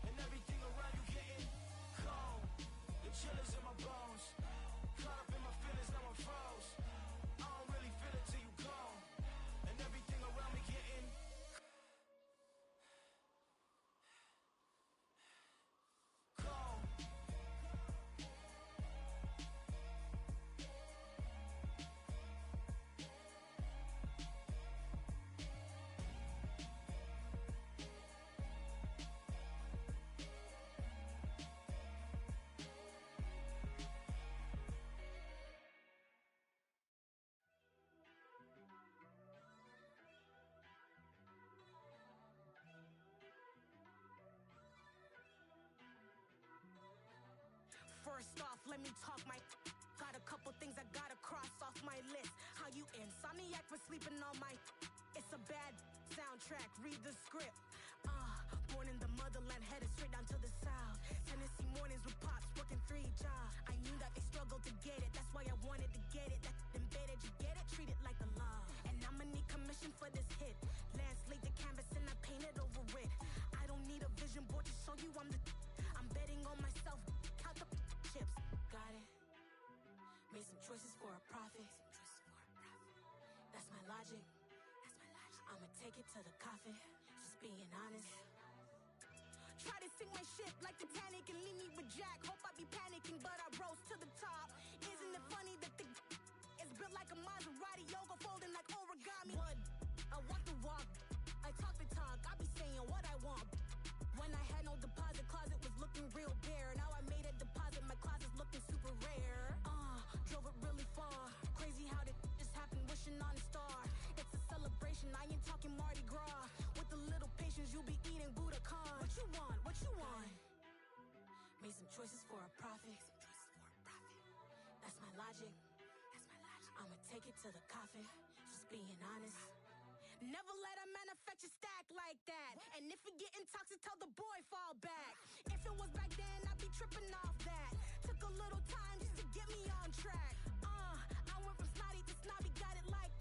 Speaker 6: And everything around you getting cold. The chill is in my bones. Caught up in my feelings, now I'm froze. I don't really feel it till you gone. And everything around me getting cold.
Speaker 9: First off, let me talk my got a couple things I gotta cross off my list. How you insomniac for sleeping on my it's a bad soundtrack, read the script. Born in the motherland, headed straight down to the south. Tennessee mornings with pops, working 3 jobs. I knew that they struggled to get it, that's why I wanted to get it. That embedded, you get it, treat it like the law. And I'ma need commission for this hit. Lance laid the canvas and I painted over it. I don't need a vision board to show you I'm betting on myself, count the chips. Got it. Made some choices for a profit. That's my logic. I'ma take it to the coffin. Just being honest. Try to sink my ship like Titanic and leave me with Jack. Hope I be panicking, but I rose to the top. Isn't it funny that the is built like a Maserati, yoga folding like origami? What? I walk the walk. I talk the talk. I be saying what I want. When I had no deposit, closet was looking real bare. Now I made a deposit, my closet's looking super rare. Drove it really far. Crazy how that just happened, wishing on a star. It's a celebration, I ain't talking Mardi Gras. With a little patience, you'll be eating Budokan. What you want? What you want? Made some choices for a profit. That's my logic. take it to the coffin, just being honest. Never let a manufacture stack like that. And if it getting toxic, tell the boy fall back. If it was back then, I'd be tripping off that. Took a little time just to get me on track. I went from snotty to snobby, got it like,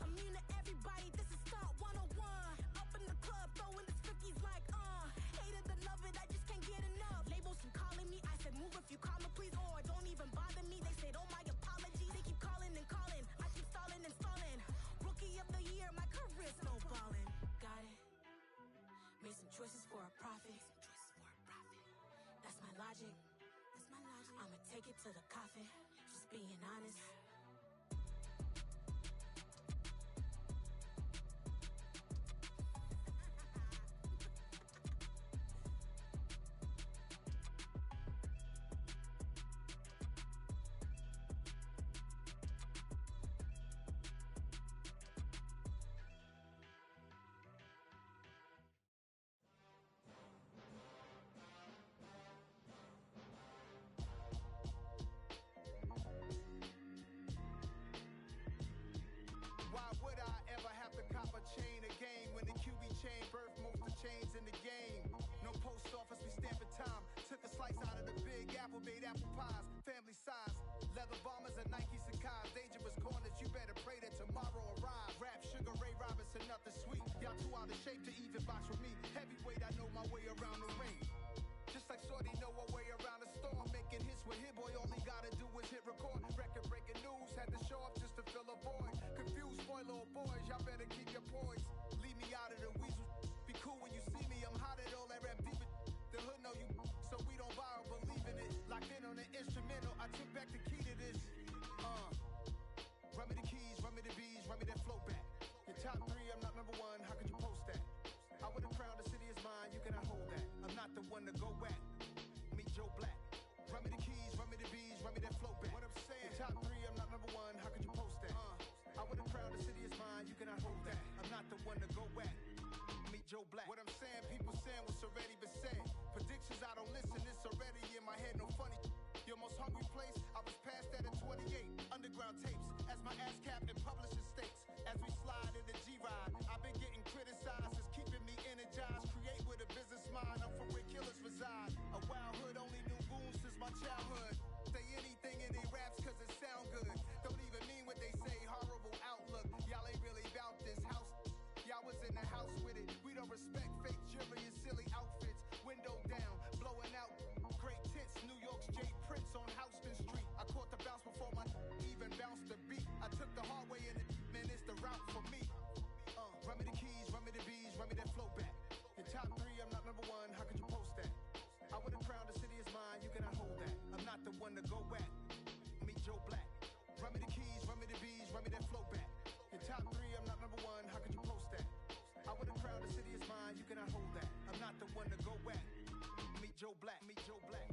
Speaker 9: immune to everybody, this is stunt 101. Up in the club, throwing the 50s like, hated to love it, I just can't get enough. Labels keep calling me, I said move if you call me please, or don't even bother me. They said, oh my apologies, they keep calling and calling. I keep stalling and stalling. Rookie of the year, my career snowballing. Got it. Made some choices for a profit. That's my logic. I'ma take it to the coffin, just being honest.
Speaker 6: Why would I ever have to cop a chain a game when the QB chain birthed most of the chains in the game? No post office, we stamping time. Took a slice out of the big apple, made apple pies, family size. Leather bombers and Nike Sacai's. Dangerous corners, you better pray that tomorrow arrives. Rap Sugar Ray Robinson, nothing sweet. Y'all too out of shape to even box with me. Heavyweight, I know my way around the ring. Just like Shorty know her way around the storm. Making hits with Hit Boy, all he gotta do is hit record. Record breaking news, had to show up just to fill a void. Confused boy, little boys, y'all better keep your poise. Leave me out of the weasel. Be cool when you see me, I'm hot at all that rap deep. The hood know you, so we don't borrow, believe in it. Locked in on the instrumental, I took back the key to this. Run me the keys, run me the bees, run me that flow back. Your top three, I'm not number one, how could you post that? I would've crowned the city is mine, you cannot hold that. I'm not the one to go back. Meet Joe Black. Run me the keys, run me the bees, run me that flow back. What I'm saying, your top three, I'm not number one, how could you post that? I would've crowned the city is mine, you cannot hold that. I'm not the one to go back. Meet Joe Black. What I'm saying, people saying what's already been said. Predictions, I don't listen, it's already in my head, no funny. Your most hungry place, I was past that in 28. Underground tapes, as my ass cap in publishing states. As we slide in the G-Ride, I've been getting criticized, it's keeping me energized. Create with a business mind, I'm from where killers reside. A wild hood, only knew goons since my childhood. Say anything in they raps cause it sound good. Don't even mean what they say, horrible outlook. Y'all ain't really about this house. Y'all was in the house with it. We don't respect fake jewelry and silly outfits. Window down, blowing out. Great tits, New York's Jay Prince on Houston Street. I caught the bounce before my even bounced the beat. I took the hard way in it, man, it's the route for me. Run me the keys, run me the bees, run me that flow back. Your top three, I'm not number one, how could you post that? I would've crowned the city is mine, you cannot hold that. I'm not the one to go back. Meet Joe Black. Run me the keys, run me the bees, run me that flow back. Your top three, I'm not number one, how could you post that? I would've crowned the city is mine, you cannot hold that. I'm not the one to go back. Meet Joe Black, meet Joe Black.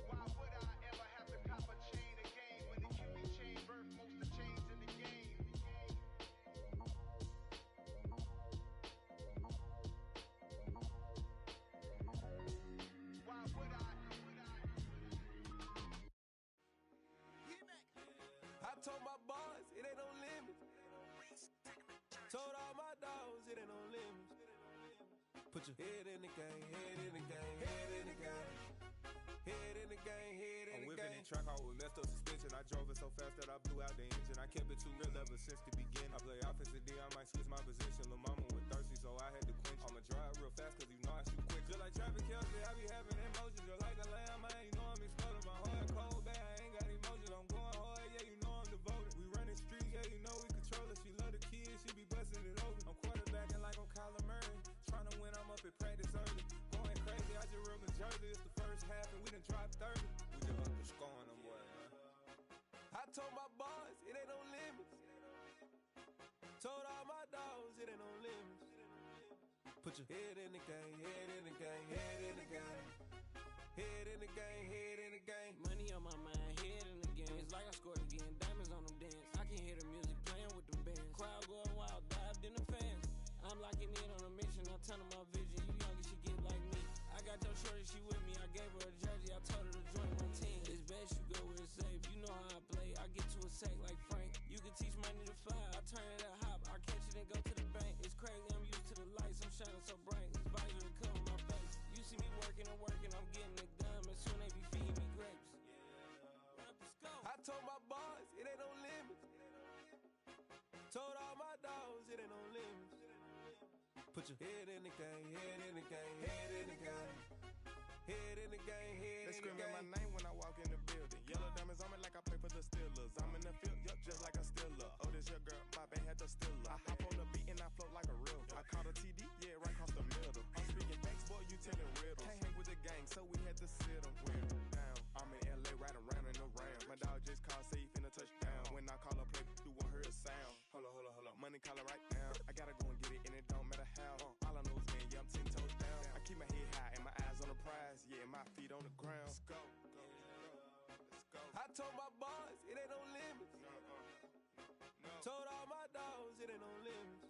Speaker 6: Why would I ever have to cop a chain a game when the QB chain birthed most of the chains in the game? Why would I?
Speaker 10: I told my boys it ain't no limit. Told all my dogs it ain't no limit. Put your head in the game, head in the game, head in the game. Head in the game, head in the game. I'm whipping in track hard with messed up suspension. I drove it so fast that I blew out the engine. I kept it too real ever since the beginning. I play offense and D, I might switch my position. Lil' mama was thirsty, so I had to quench. I'ma drive real fast cause you know I shoot quick. Just like Travis Kelce, I be having emotions. Just like a lamb, man, you know I'm exploding. My heart cold, bad, I ain't got emotions. I'm going hard, yeah, you know I'm devoted. We running streets, yeah, you know we control it. She love the kids, she be busting it over. I'm quarterbacking like I'm Kyler Murray. Trying to win, I'm up at practice early. Going crazy, I just real Jersey. It's the first half and we done dropped 30. We just up to scoring them, boy, man. I told my boys it ain't no limits. Told all my dogs it ain't no limits. Put your head in the game, head in the game, head in the game. Head in the game, head in the game.
Speaker 8: Money on my mind, head in the game. It's like I scored again, diamonds on them dance. I can hear the music playing with them bands. Crowd going wild, dived in the fans. I'm locking in on a mission, I'm telling my vision. You young and she get like me. I got your shorty, she with me. I gave her a jersey, I told her to join my team. It's best you go where it say
Speaker 10: shining so bright. This visor cover my face. You see me working and working, I'm getting it done. And soon they be feeding me grapes. I told my boys, it ain't no limits. Told all my dogs, it ain't no limits. Put your head in the game, head in the game, head in the game. Head in the game, head in the game.
Speaker 6: They screaming my name when I walk in the building. Yellow diamonds on me like I play for the Steelers. I'm in the field, yup, just like a Steeler. Oh, this your girl, my band had the Steeler. I hop on the beat and I float like a river. I caught a TD, yeah, right across the middle. I'm speaking facts, boy, you telling riddles. Can't hang with the gang, so we had to sit them down. I'm in LA, riding around in the round. My dog just called, say he finna touchdown. When I call a play, you won't hear a sound. Hold up, money calling right now. I gotta go and get it, and it don't matter how. All I know is, man, yeah, I'm 10 toes down. I keep my head high and my eyes on the prize. Yeah, and my feet on the ground. Let's go. Let's go.
Speaker 10: I told my boys, it ain't no limits. Told all my dogs, it ain't no limits.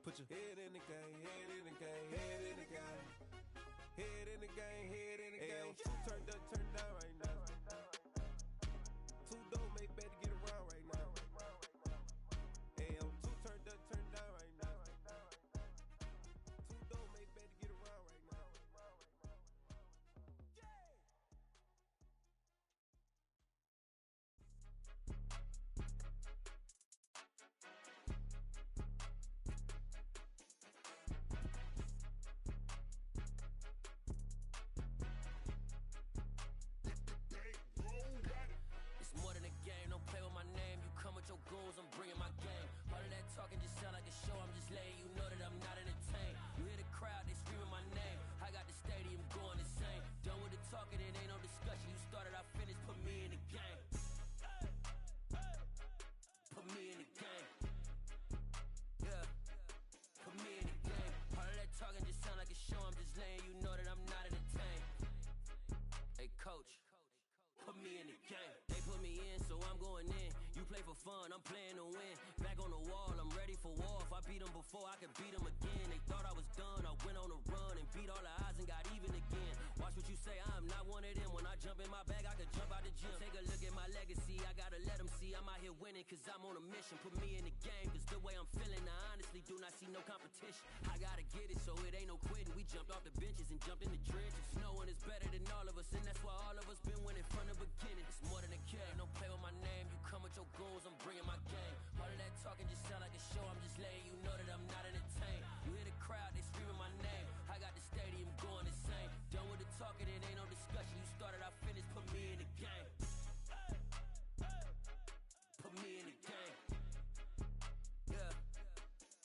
Speaker 10: Put your head in the game, head in the game, head in the game. Head in the game, head in the game. Two turned up, turned down right now. Two don't make better get around right now. Hey, I'm two turned up, turned down right now. Two don't make better get around right now.
Speaker 8: It's more than a game, don't play with my name. You come with your goons, I'm bringing my game. All of that talking just sound like a show, I'm just letting you know that I'm not entertained. You hear the crowd, they screaming my name. I got the stadium going insane. Done with the talking, it ain't no discussion. You started, I finished, put me in the game. Put me in the game. Yeah, put me in the game. All of that talking just sound like a show, I'm just letting you know that I'm not entertained. Hey coach, put me in the game. They put me in, so I'm going in. You play for fun, I'm playing to win. Back on the wall, I'm ready for war. If I beat them before, I could beat them again. They thought I was done, I went on a run and beat all the odds and got even again. Watch what you say, I'm not one of them. When I jump in my bag, I could jump out the gym. Take a look at my legacy, I gotta let them see I'm out here winning, cause I'm on a mission. Put me in the game, cause the way I'm feeling, I honestly do not see no competition. I gotta get it, so it ain't no quitting. We jumped off the benches and jumped in the trenches. No one is better than all of us, and that's why all of us been winning from the beginning. It's more than a game, don't play with my name. You come with your goons, I'm bringing my game. All of that talking just sound like a show, I'm just letting you know that I'm not entertained. You hear the crowd, they screaming my name. I got the stadium going insane. Done with the talking, it ain't no discussion. You started, I finished, put me in the game. Put me in the game. Yeah,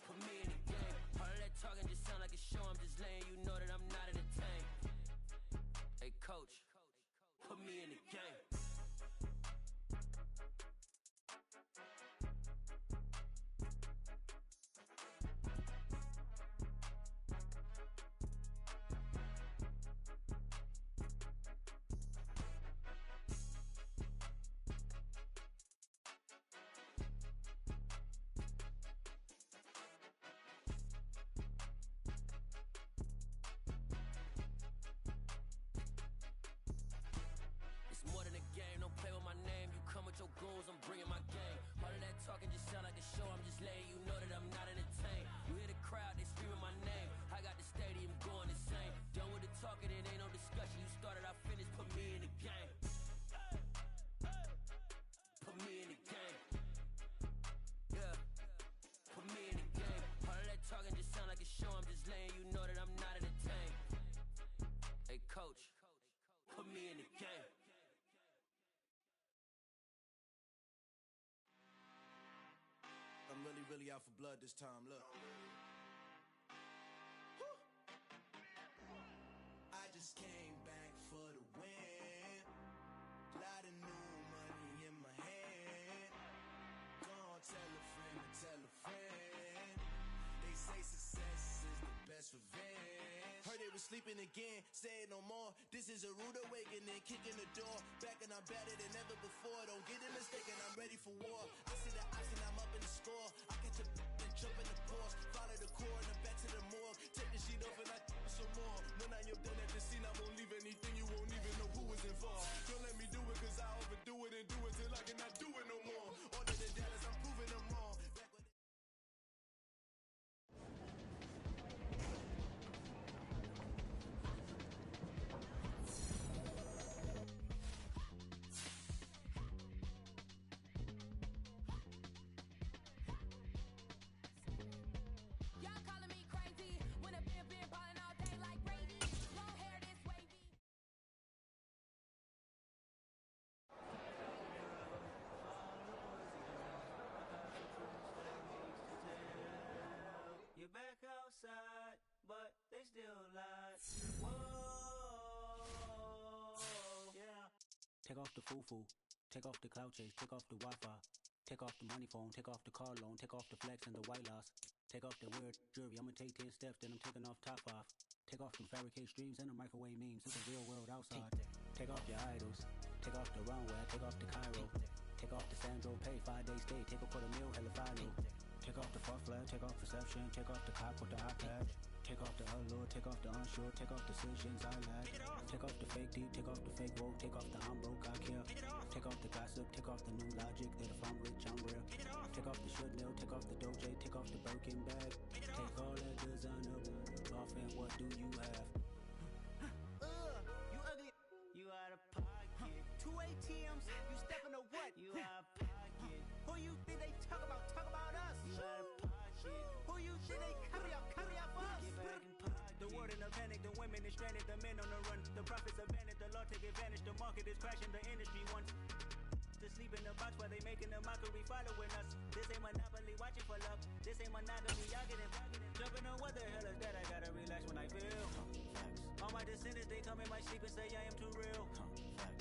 Speaker 8: put me in the game. All of that talking just sound like a show, I'm just letting you know that I'm not entertained. Hey coach, put me in the game. It's more than a game, don't play with my name. You come with your goons, I'm bringing my game. All of that talking just sound like a show, I'm just letting you know that I'm not entertained. You hear the crowd, they screaming my name. I got the stadium going insane. Done with the talking, it ain't no discussion. You started, I finished, put me in the game. Put me in the game. Yeah, put me in the game. All of that talking just sound like a show, I'm just letting you know that I'm not entertained. Hey coach, put me in the game.
Speaker 6: I'm really out for blood this time, look. Woo. I just came back for the win. Lot of new money in my hand. Go on, tell a friend to tell a friend. They say success is the best revenge. Heard they was sleeping again, say it no more. This is a rude awakening, kicking the door. Back and I'm better than ever before. Don't get it mistaken, I'm ready for war. I see the option, I'm up in the score. I catch a and jump in the course. Follow the core and back to the morgue. Take the sheet off and I some more. When I am done at the scene, I won't leave anything. You won't even know who was involved. Don't let me do it, cause I overdo it and do it till I cannot do it no more. Order the Dallas, I'm proving them wrong.
Speaker 11: Take off the foo-foo. Take off the cloud chase. Take off the Wi-Fi. Take off the money phone. Take off the car loan. Take off the flex and the white loss. Take off the weird jewelry. I'm gonna take 10 steps, then I'm taking off top off. Take off the fabricated streams and the microwave memes. It's a real world outside. Take off your idols. Take off the runway. Take off the Cairo. Take off the Sandro Pay. 5-day stay. Take a $250,000 hella final. Take off the far flag. Take off perception. Take off the cop with the iPad. Take off the allure. Take off the unsure. Take off decisions I lack. Take off the fake deep. Take off the fake woke. Take off the I'm broke. I care. Take off the gossip. Take off the new logic that if I'm rich I'm real. Take off the should know. Take off the Doja. Take off the Birkin bag. Take all that designer off and what do you have?
Speaker 12: You ugly. You out of pocket. 2 ATMs. You stepping to what? You out of pocket. Who you think they talk about? Talk about us. You out of pocket. Who you think they carry out for us? Get back in pocket. The world in a panic. The women is stranded. The men on the run. The profits abandoned. The law take advantage. The market is crashing. The industry wants to sleep in the box while they making a mockery following us. This ain't Monopoly watching for love. This ain't monogamy. Y'all getting jumping on what the hell is that? I gotta relax when I feel. All my descendants, they come in my sleep and say I am too real.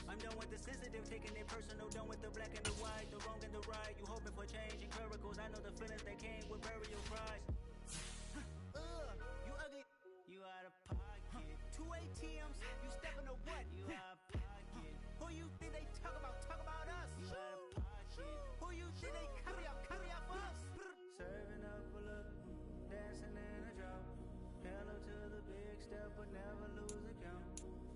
Speaker 12: I'm done with the sensitive, taking it personal. Done with the black and the white, the wrong and the right. You hoping for change and miracles. I know the feelings that came with burial cries. You ugly. You out of pocket. 2 ATMs. You stepping to what? You out of pocket. Who you think they talk about? Talk about us. You out of pocket. Who you think they carry out for us? Serving up a look, dancing in a drop. Hello to the big step, but never lose a count.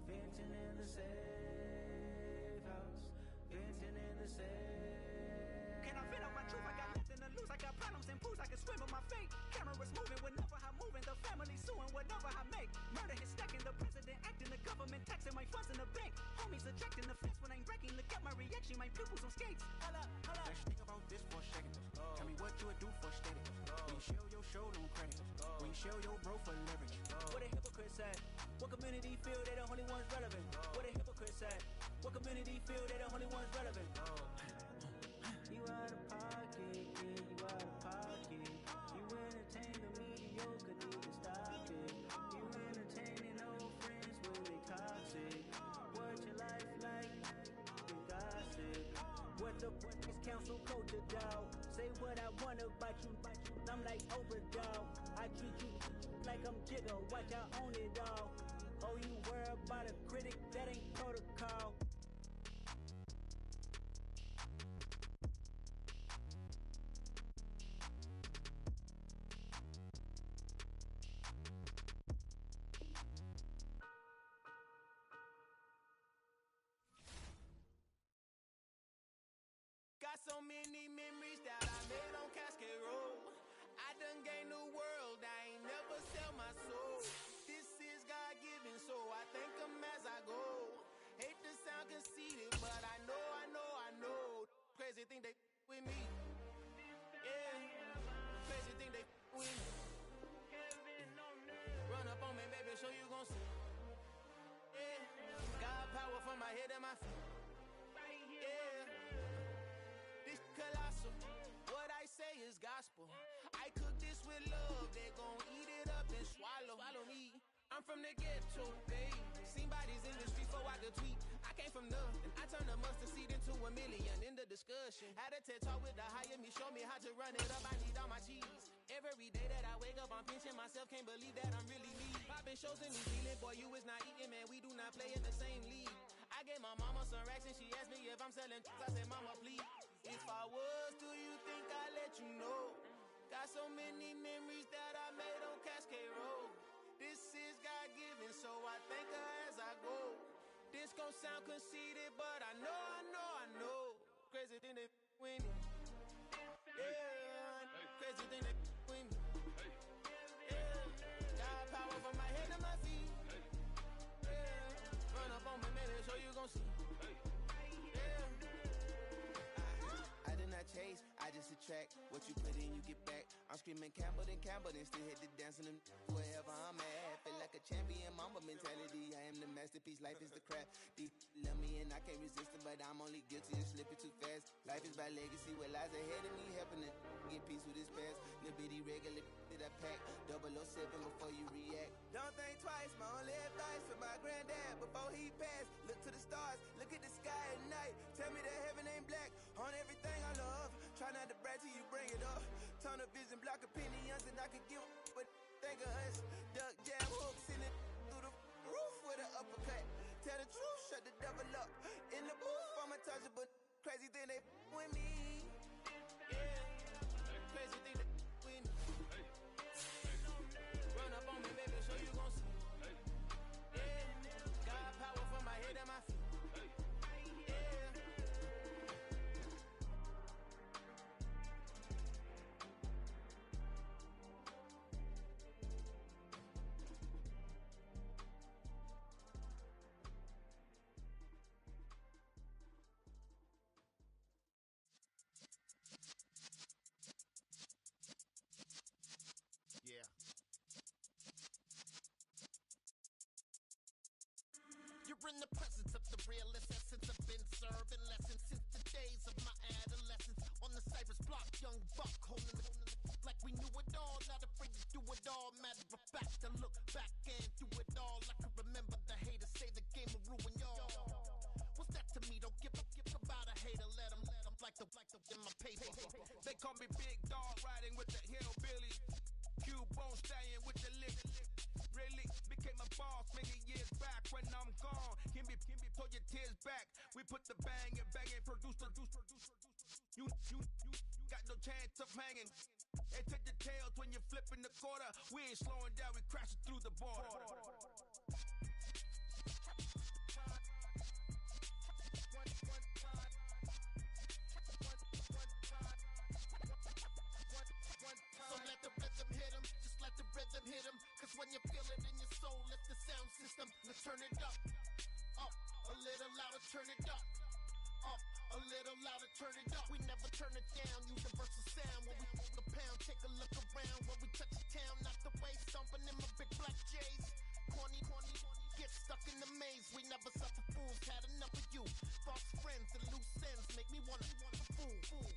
Speaker 12: Venting in the safe house. Venting in the safe. Can I vent out my truth? I got nothing to lose. I got problems and pools. I can swim with my fate. Cameras moving whenever I'm moving. The family suing whatever I make. Murder is stacking. The president acting. The government taxing my funds in the bank. Homies ejecting the fence when I'm breaking. Look at my reaction. My pupils on skates. Holla, holla.
Speaker 13: Let's think about this for a second. Tell me what you would do for steady. When you show your show, no credit. When you show your bro for leverage.
Speaker 12: What a hypocrite said. What community feel they the only ones relevant? What a hypocrite said. What community feel they the only ones relevant? You out of pocket, yeah, you out of pocket. You entertain the mediocre, need to stop it. You entertaining old friends when they toxic. What your life like? The gossip. What the is council culture, dog? Say what I want about you. I'm like Oprah, dog. I treat you like I'm Jigga. Watch out own it, dog. Oh, you worry about a critic? That ain't protocol.
Speaker 10: Got so many memories that I made on Cascade Road. I done gained the world, I ain't never sell my soul. This is God-given, so I thank him as I go. Hate to sound conceited, but I know. Crazy think they with me. Yeah, crazy think they with me. Run up on me, baby, so you gon' see. Yeah, God power from my head and my feet. Yeah. This colossal, what I say is gospel. I cook this with love, they gon' eat it up and swallow me. I'm from the ghetto, babe. Seen bodies in the streets before I could tweet. I came from nothing, I turned the mustard seed into a million in the discussion. Had a TED talk with the higher me, show me how to run it up, I need all my cheese. Every day that I wake up, I'm pinching myself, can't believe that I'm really me. Popping shows in New Zealand, boy, you is not eating, man, we do not play in the same league. I gave my mama some racks and she asked me if I'm selling I said, mama, please. If I was, do you think I'd let you know? Got so many memories that I made on Cascade Road. This is God-given, so I thank her as I go. This gon' sound conceited, but I know. Crazy thing they with me. Yeah, crazy thing they with me. Yeah, got power from my head to my feet. Yeah, run up on me, man, so you gon' see. I did not chase, I just attract. What you put in, you get back. I'm screaming Campbell, then still hit the dance on them wherever I'm at. Feel like a champion, mama mentality. I am the masterpiece, life is the crap. These love me and I can't resist it, but I'm only guilty of slipping too fast. Life is by legacy, what lies ahead of me, helping to get peace with this past. Little bitty regular that I pack, 007 before you react. Don't think twice, my only advice for my granddad before he passed. Look to the stars, look at the sky and right till you bring it up. Tunnel vision, block opinions, and I could give but think of us. Duck jab hooks in it through the roof with an uppercut. Tell the truth, shut the devil up. In the booth, I'm untouchable. Crazy thing they with me. Yeah, crazy thing they with me. Run up on me, baby, so you gon' see. Yeah, got power from my head and my feet.
Speaker 14: Yeah. You're in the presence of the realest essence. I've been serving lessons since the days of my adolescence. On the Cypress block, young buck holding the like we knew it all. Not afraid to do it all. Matter of fact, to look back and do it all. I can remember the haters say the game will ruin y'all. What's that to me? Don't give about a hater. Let them like the in my paper.
Speaker 10: They call me Big Dog, riding with the hillbilly. Cubone staying with the lip. Really became a boss many years back. When I'm gone, can be pull your tears back. We put the bang and produce. You got no chance of hanging. And take the tails when you're flipping the quarter. We ain't slowing down, we crashing through the border.
Speaker 14: So let the rhythm hit him, just let the rhythm hit him. Cause when you feel it in your soul, lift the sound system. Let's turn it up, a little louder, turn it up, a little louder, turn it up. We never turn it down, universal sound. When we hold the pound, take a look around. When we touch the town, not the way, stomping in my big black J's. Corny, get stuck in the maze. We never suffer fools, had enough of you. False friends and loose ends make me wanna fool.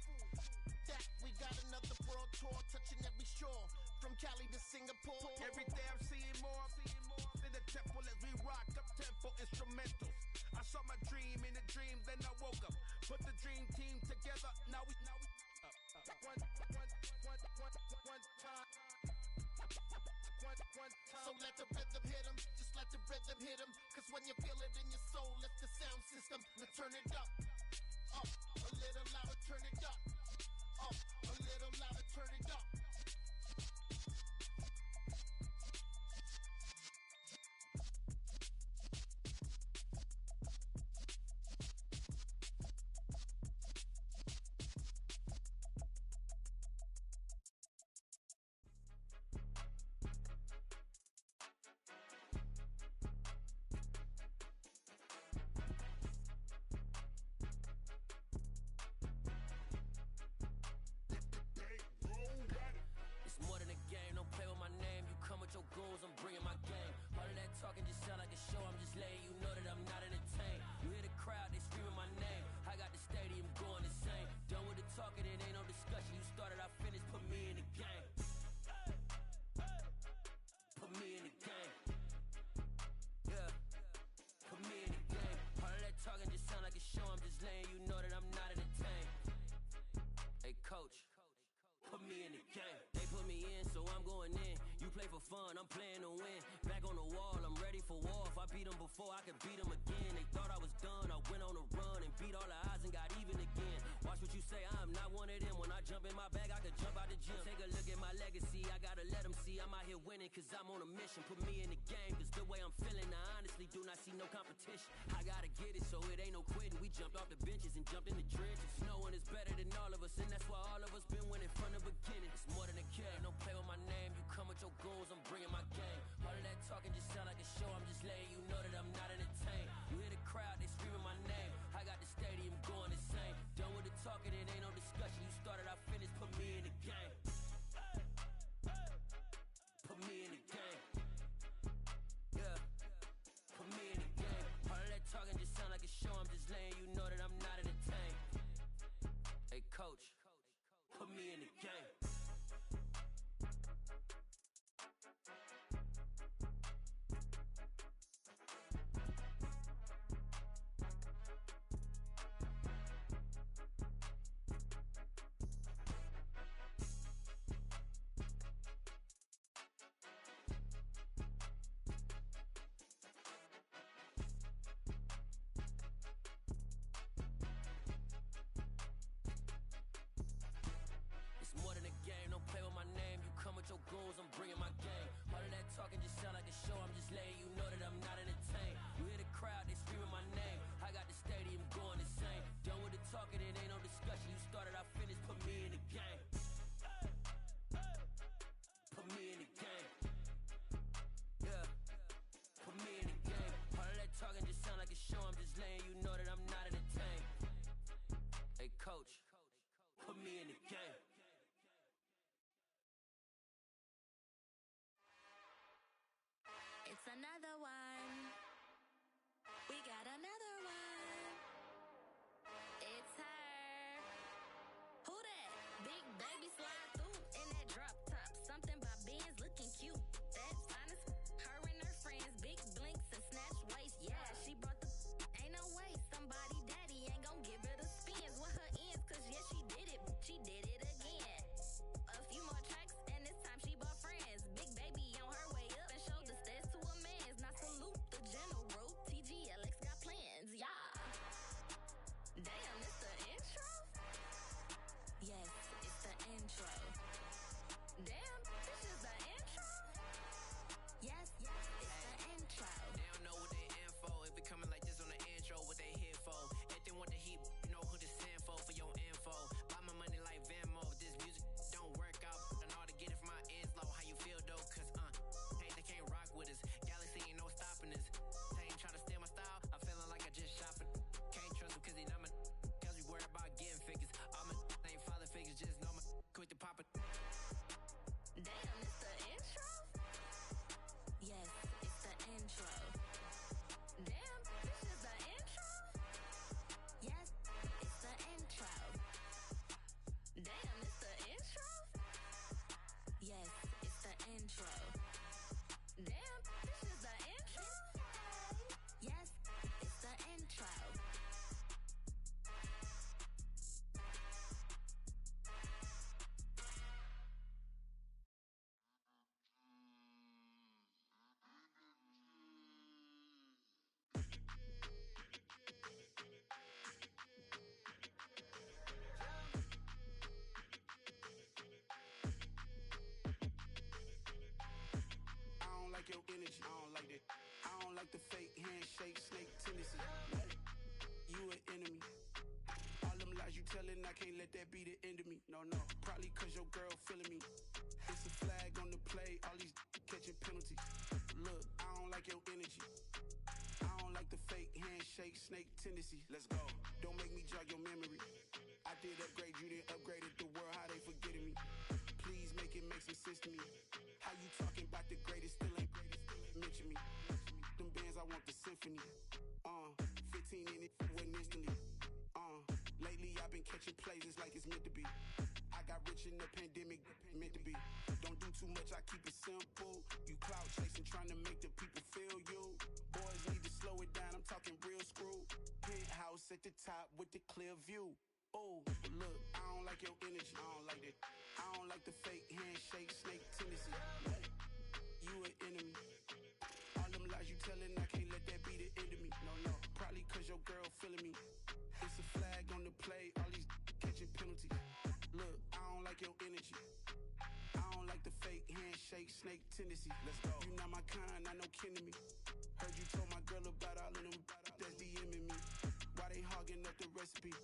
Speaker 14: That we got another world tour, touching every shore, from Cali to Singapore.
Speaker 10: Every day I'm seeing more in the temple as we rock up tempo instrumentals. I saw my dream in a dream, then I woke up. Put the dream team together. Now we one time.
Speaker 14: So let the rhythm hit him, just let the rhythm hit him. Cause when you feel it in your soul, lift the sound system. Let's turn it up, a little louder, turn it up, a little louder, turn it up.
Speaker 8: Your goals, I'm bringing my game. All of that talking just sound like a show. I'm just letting you know that I'm not entertained. You hear the crowd, they screaming my name. I got the stadium going insane. Done with the talking, it ain't no discussion. You started, I finished, put me in the game. Put me in the game. Yeah, put me in the game. All of that talking just sound like a show. I'm just letting you know that I'm not entertained. Hey, coach, put me in the game. They put me in, so I'm going in. You play for fun, I'm playing to win. Back on the wall, I'm ready for war. If I beat them before, I can beat them again. They thought I was done, I went on a run and beat all the odds and got even again. Watch what you say, I'm not one of them. When I jump in my bag, I could jump out the gym. Take a look at my legacy, I gotta let them see I'm out here winning. Cause I'm on a mission, put me in the game. Cause the way I'm feeling, I honestly do not see no competition. I gotta get it, so it ain't no quitting. We jumped off the benches and jumped in the trenches. No one is better than all of us, and that's why all of us been winning from the beginning. It's more than a game, don't play with my name. You come with your goals, I'm bringing my game. All of that talking just sound like a show. I'm just letting you know that I'm not entertained. You hear the crowd, they screaming my name. I got the stadium going insane. Done with the talking, it ain't no discussion. You started, I finished, put me in the game. Put me in the game. Yeah, put me in the game. All of that talking just sound like a show. I'm just letting you know that I'm not entertained. Hey, coach, put me in the game.
Speaker 6: like your energy. I don't like that. I don't like the fake handshake, snake tendency. You an enemy. All them lies you telling, I can't let that be the end of me. No, probably cause your girl feeling me. It's a flag on the play, all these catching penalties. Look, I don't like your energy. I don't like the fake handshake, snake tendency. Let's go. Don't make me jog your memory. I did upgrade, you didn't upgrade it. The world, how they forgetting me. Please make it make some sense to me. How you talking about the greatest, still ain't mention me. Them bands, I want the symphony. 15 in it, wasn't instantly. Lately I've been catching plays, it's like it's meant to be. I got rich in the pandemic, meant to be. Don't do too much, I keep it simple. You cloud chasing, trying to make the people feel you. Boys need to slow it down, I'm talking real screw. Penthouse at the top with the clear view. Oh, look, I don't like your energy, I don't like that. I don't like the fake handshake, snake tendency. You an enemy. All them lies you telling, I can't let that be the end of me. No, probably cause your girl feeling me. It's a flag on the play, all these catching penalties. Look, I don't like your energy. I don't like the fake handshake, snake tendency. Let's go. You not my kind, not no kin to me. Heard you told my girl about all of them that's DMing me. Why they hogging up the recipe?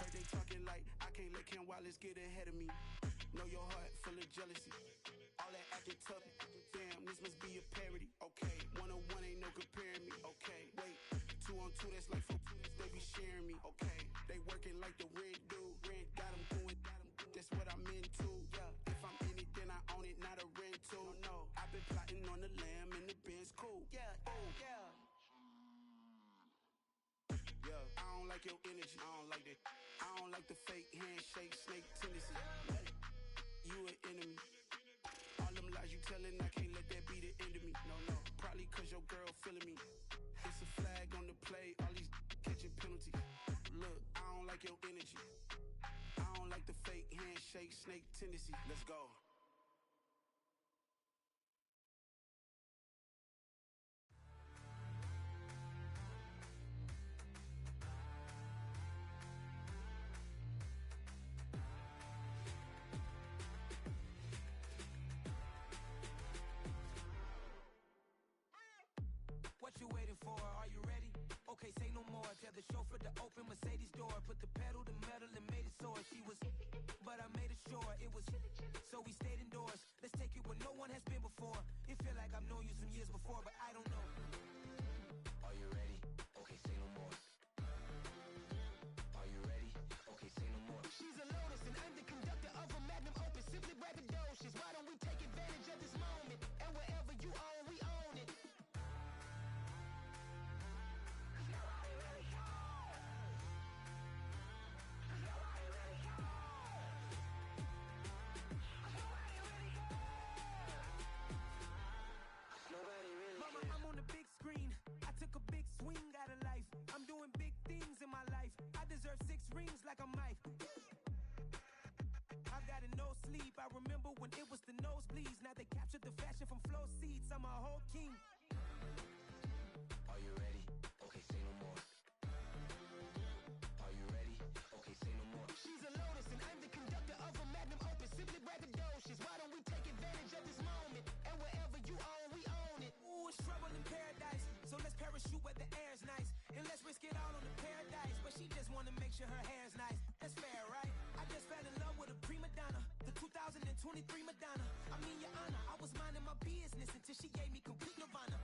Speaker 6: Heard they talking like I can't let Ken Wallace get ahead of me. Know your heart full of jealousy. All that acting tough, damn, this must be a parody. Okay, 1-on-1 ain't no comparing me. Okay, wait, 2-on-2, that's like 4, they be sharing me. Okay, they working like the rent do. Rent got them going, that's what I'm into. Yeah, if I'm in it, then I own it, not a rental. No, I've been plotting on the lamb and the Benz cool. Yeah, oh, yeah. Yeah, I don't like your energy, I don't like that. I don't like the fake handshake, snake tendency. You an enemy. All them lies you telling, I can't let that be the end of me. No, probably cause your girl feeling me. It's a flag on the play, all these catching penalties. Look, I don't like your energy. I don't like the fake handshake, snake tendency. Let's go.
Speaker 12: What you waiting for? Are you ready? Okay, say no more. Tell the chauffeur to open Mercedes door. Put the pedal to metal and made it soar. She was, but I made it sure it was. So we stayed indoors. Let's take it where no one has been before. It feel like I've known you some years before, but I don't know. Are you ready? Okay, say no more. Are you ready? Okay, say no more. She's a Lotus and I'm the conductor of a Magnum Opus. Simply braggadocious. Why don't we take advantage of this moment? And wherever you own, we own it. Mama, I'm on the big screen. I took a big swing out of life. I'm doing big things in my life. I deserve 6 rings like a Mike. I got no sleep. I remember when it was the nosebleeds. Now they captured the fashion from flow seats. I'm a whole king. Are you ready? Okay, say no more. Are you ready? Okay, say no more. She's a Lotus and I'm the conductor of a Magnum Opus. Simply braggadocious. Why don't we take advantage of this moment? And wherever you own, we own it. Ooh, it's trouble in paradise. So let's parachute where the air's nice. And let's risk it all on the paradise. But she just wanna make sure her hair's nice. That's fair, right? I just fell in love with a prima donna. The 2023 Madonna. I mean, your honor, I was minding my business until she gave me complete nirvana.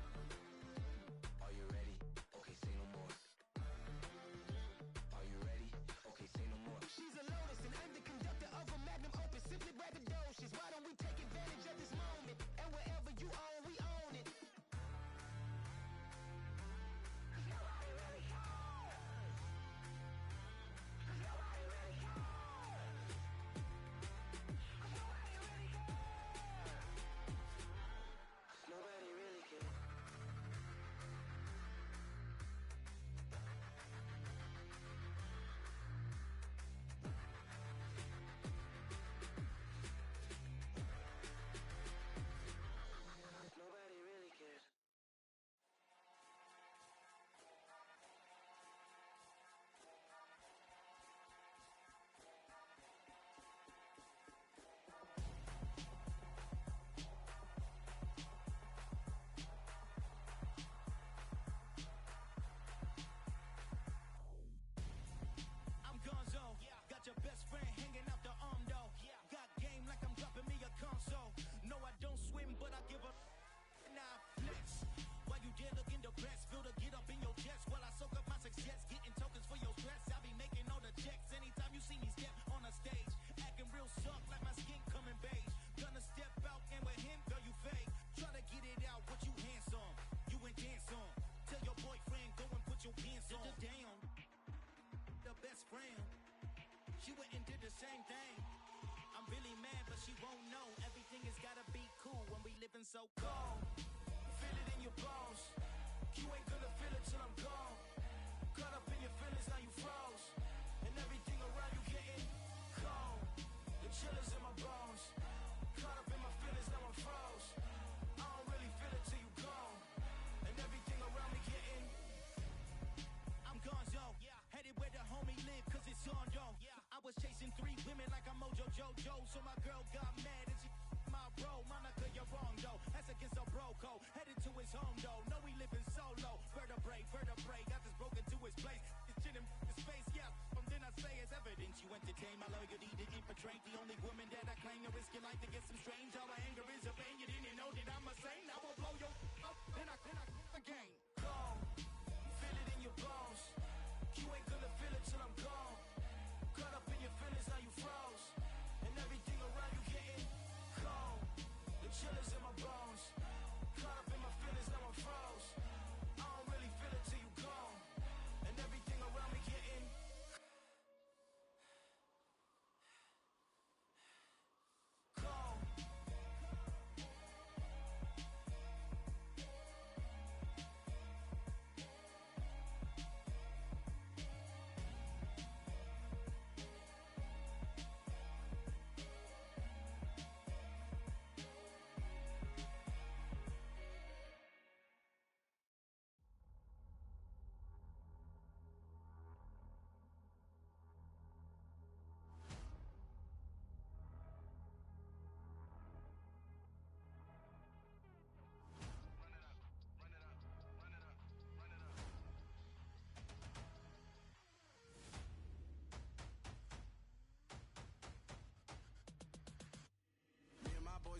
Speaker 12: Are you ready? Okay, say no more. Are you ready? Okay, say no more. She's a Lotus and I'm the conductor of a Magnum Opus. Simply braggadocious. Why don't we take advantage of this moment? And wherever you own, we own it. Nobody really cares. Nobody really cares. Nobody really cares. Nobody same thing. I'm really mad, but she won't know. Everything has gotta be cool when we living so cold. Feel it in your bones. You ain't gonna feel it till I'm gone. Caught up in your feelings, now you froze. And everything around you getting cold. The chill is in my bones. Caught up in my feelings, now I'm froze. I don't really feel it till you gone. And everything around me getting I'm gonzo. Headed where the homie live, cause it's on, yo. I was chasing 3 women like I'm Mojo Jojo. So my girl got mad and she my bro. Monica, you're wrong, though. That's against a bro code. Headed to his home, though. No, we living solo. Vertebrae. Got this broken to his place. It's chin in his face, yeah. From then I say it's evidence. You entertain my loyalty to infiltrate. The only woman that I claim to risk your life to get some strange. All my anger is a pain. You didn't know that I'm a saint. I will blow your up. Then I again. Gone. Feel it in your bones. You ain't gonna feel it till I'm gone. Caught up in your feelings, now you froze. And everything around you getting cold. The chill is in my bones. Caught up in my feelings, now I'm froze. I don't really feel it till you gone. And everything around me getting cold.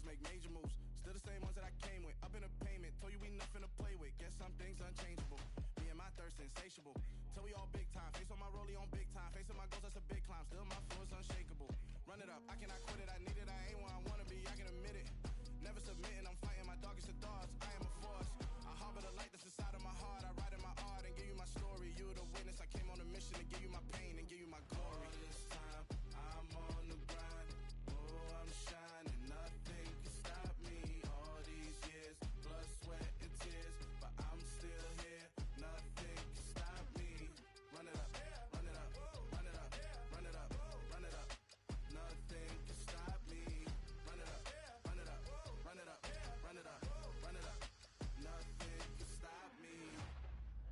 Speaker 6: Make major moves, still the same ones that I came with. Up in a payment, told you we nothing to play with. Guess some things unchangeable. Me and my thirst insatiable. Till we all big time. Face on my rollie on big time. Facing my goals, that's a big climb. Still my flow is unshakable. Run it up, I cannot quit it. I need it, I ain't where I wanna be. I can admit it. Never submitting, I'm fighting my darkest of thoughts. I am a force. I harbor the light that's inside of my heart. I write in my art and give you my story. You the witness. I came on a mission to give you my pain and give you my glory. All this time, I'm on the grind. Oh, I'm shining. Nothing can stop me. All these years, blood, sweat, and tears, but I'm still here. Nothing can stop me. Run it up, run it up, run it up, run it up, run it up. Nothing can stop me. Run it up, run it up, run it up, run it up, run it up. Nothing can stop me.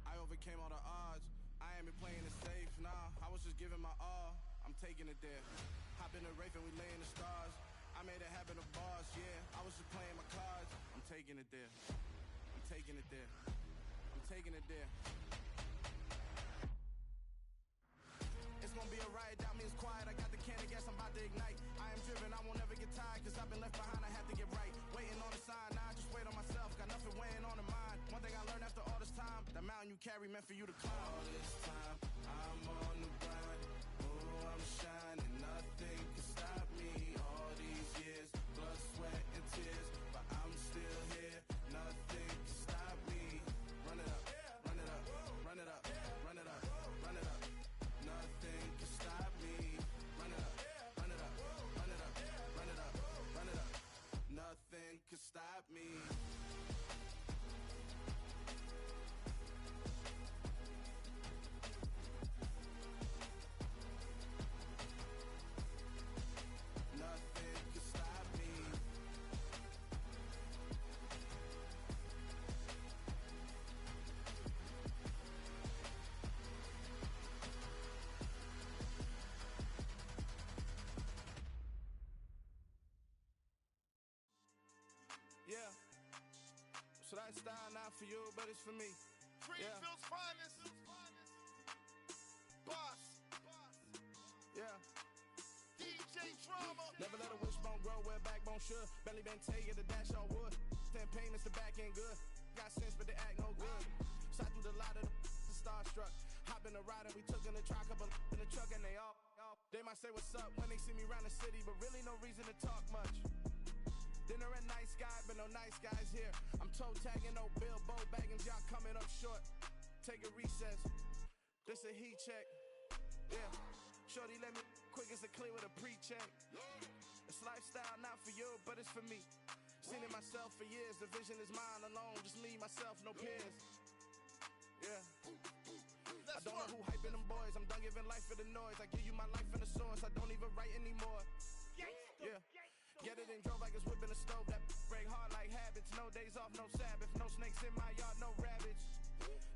Speaker 6: I overcame all the odds. I ain't been playing it safe, nah. I was just giving my all. I'm taking it there. Hop in the Wraith and we lay in the stars. I made it happen, the boss, yeah. I was just playing my cards. I'm taking it there. I'm taking it there. I'm taking it there. It's gonna be a riot, doubt me it's quiet. I got the can of gas, I'm about to ignite. I am driven, I won't ever get tired. Cause I've been left behind, I have to get right. Waiting on the sign, now I just wait on myself. Got nothing weighing on the mind. One thing I learned after all this time, the mountain you carry meant for you to climb. All this time, I'm on the grind. Oh, I'm shining, nothing can stop me. All these years, blood, sweat, and tears, but I'm still here. Nothing can stop me. Run it up, run it up, run it up, run it up, run it up. Nothing can stop me. Run it up, run it up, run it up, run it up, run it up. Nothing can stop me. Nothing can stop me. Yeah. So that style not for you, but it's for me.
Speaker 14: Greenfield's finest. Boss.
Speaker 6: Yeah.
Speaker 14: DJ Drama.
Speaker 6: Never let a wishbone grow where a backbone should. Belly been tell you the dash on wood. 10 payments, the back end good. Got sense, but they act no good. Shot through the lot of the starstruck. Hop in the ride and we took in the truck, couple in the truck and they all. They might say what's up when they see me around the city, but really no reason to talk much. Dinner at nice guy, but no nice guys here. I'm toe tagging, no Bilbo bagging, y'all coming up short. Take a recess. This a heat check. Yeah. Shorty let me quick as a clear with a pre-check. It's lifestyle, not for you, but it's for me. Seen it myself for years. The vision is mine alone. Just me, myself, no peers. Yeah. I don't know who hyping them boys. I'm done giving life for the noise. I give you my life in the source. I don't even write anymore. Yeah. Get it and drove like it's whipping a stove. That break hard like habits. No days off, no Sabbath. No snakes in my yard, no rabbits.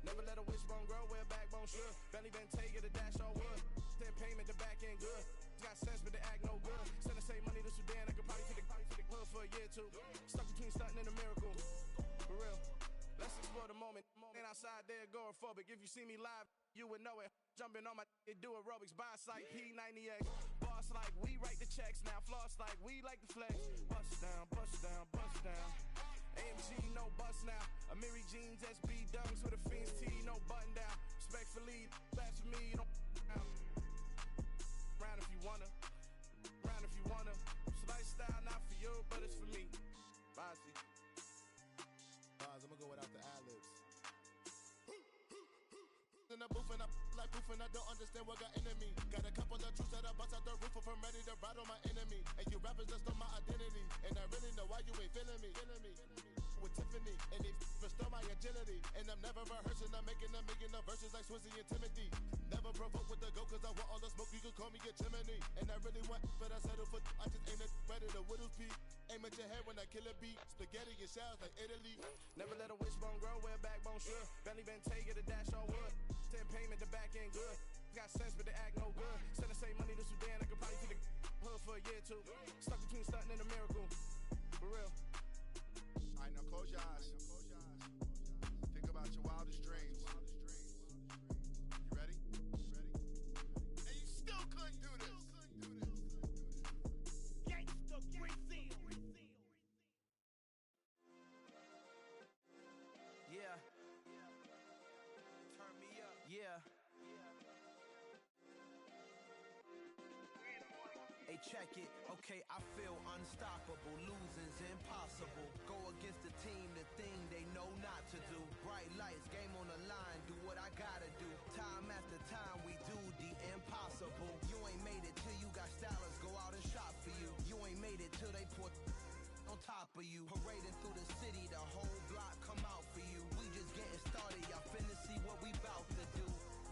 Speaker 6: Never let a wishbone grow where a backbone should. Belly been take it, a dash all wood. Then payment, the back end good. Got sense, but they act no good. Send the same money to Sudan. I could probably take the hood for a year or two. Stuck between stunting and a miracle. For real. Let's explore the moment. Ain't outside there agoraphobic. If you see me live, you would know it. Jumping on my do aerobics, buy like P90X. Boss like we write the checks now. Floss like we like the flex. Bust down, bust down, bust down. AMG, no bust now. Amiri jeans, SB dunks with a Fiends tee, no button down. Respectfully, that's for me, you don't round if you wanna. Round if you wanna. It's lifestyle, not for you, but it's for me. Bossy.
Speaker 14: Bars, I'ma go without the ad-libs. In the booth and I like proof and I don't understand what got into me. Got a couple of truths that I bust out the roof if I'm ready to ride on my enemy. And you rappers just on my identity. And I really know why you ain't feeling me. With Tiffany and they restore my agility. And I'm never rehearsing, I'm making of verses like Swizzy and Timothy. Never provoke with the go cause I want all the smoke, you can call me a chimney. And I really want, but I settle for I just ain't ready to whittles peak. Aim at your head when I kill a beat. Spaghetti and shells like Italy.
Speaker 6: Never let a wishbone grow where a backbone should. Belly been take it, a dash all wood. Then payment, the back end good. Got sense, but they act no good. Send the same money to Sudan, I could probably take the hood for a year or two. Stuck between stunting and a miracle. For real.
Speaker 14: Alright, now close your eyes. Think about your wildest dreams. You ready? And you still couldn't do this.
Speaker 2: Gangsta Brazil.
Speaker 6: Yeah. Turn me up. Yeah. Hey, check it. Okay, I feel unstoppable. Losing's impossible. Go against the team, the thing they know not to do. Bright lights, game on the line. Do what I gotta do. Time after time, we do the impossible. You ain't made it till you got stylists go out and shop for you. You ain't made it till they put on top of you. Parading through the city, the whole block come out for you. We just getting started, y'all finna see what we bout to do.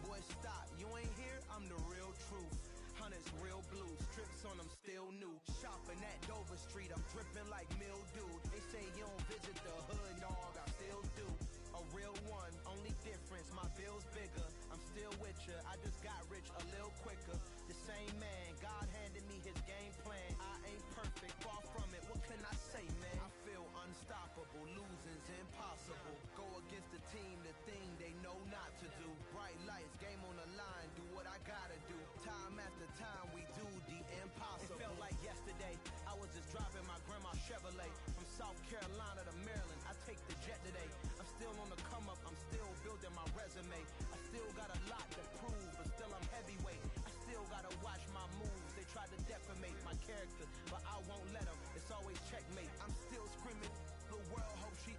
Speaker 6: Boy, stop, you ain't here, I'm the real truth. Hunters real blue, strips on them still new. Shopping at Dover Street, I'm dripping like mildew. They say you don't visit the hood, dog, I still do. A real one, only difference, my bill's bigger. I'm still with ya, I just got rich a little quicker. The same man, God handed me his game plan. I ain't perfect, far from it, what can I say, man? I feel unstoppable, losing's impossible. Go against the team, the thing they know not to do. Bright lights, game on the line, do what I gotta do. Time after time, we do the impossible. It felt like yesterday, I was just driving my grandma's Chevrolet. From South Carolina to Maryland, I take the jet today. I'm still on the come up, I'm still building my resume. I still got a lot to prove, but still I'm heavyweight. I still gotta watch my moves, they try to defamate my character, but I won't let them, it's always checkmate. I'm still screaming, the world hope she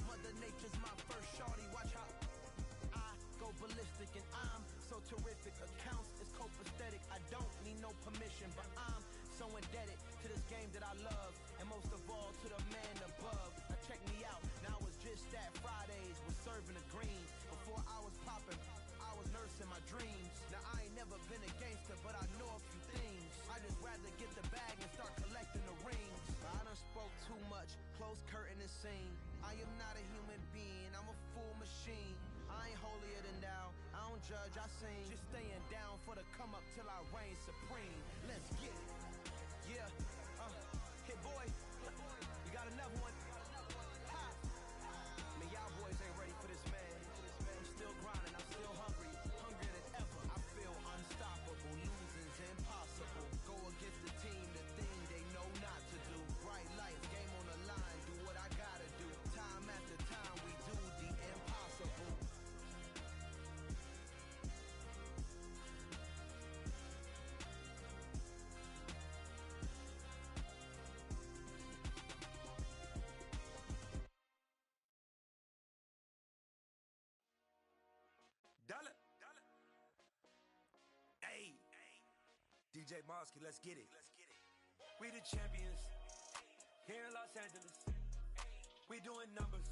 Speaker 6: Mother Nature's my first shorty, watch how I go ballistic and I'm so terrific. Accounts is copacetic, I don't need no permission, but I'm so indebted to this game that I love, and most of all to the man above. Now check me out, now I was just at Fridays, was serving the greens. Before I was popping, I was nursing my dreams. Now I ain't never been a gangster, but I know a few things. I just rather get the bag and start collecting the rings. I done spoke too much, close curtain and scene. I am not a human being, I'm a full machine. I ain't holier than thou, I don't judge, I sing. Just staying down for the come up till I reign supreme. Let's get it. Yeah, hit boy, you got another one. Ha! Man, y'all boys ain't ready for this, man. I'm still grinding, I'm still hungry, hungrier than ever. I feel unstoppable, losing's impossible. Go against the team, the thing they know not to do. Bright lights, game on the line, do what I gotta do. Time after time, we do the impossible.
Speaker 10: DJ Mosky, let's get it. We the champions here in Los Angeles. We doing numbers.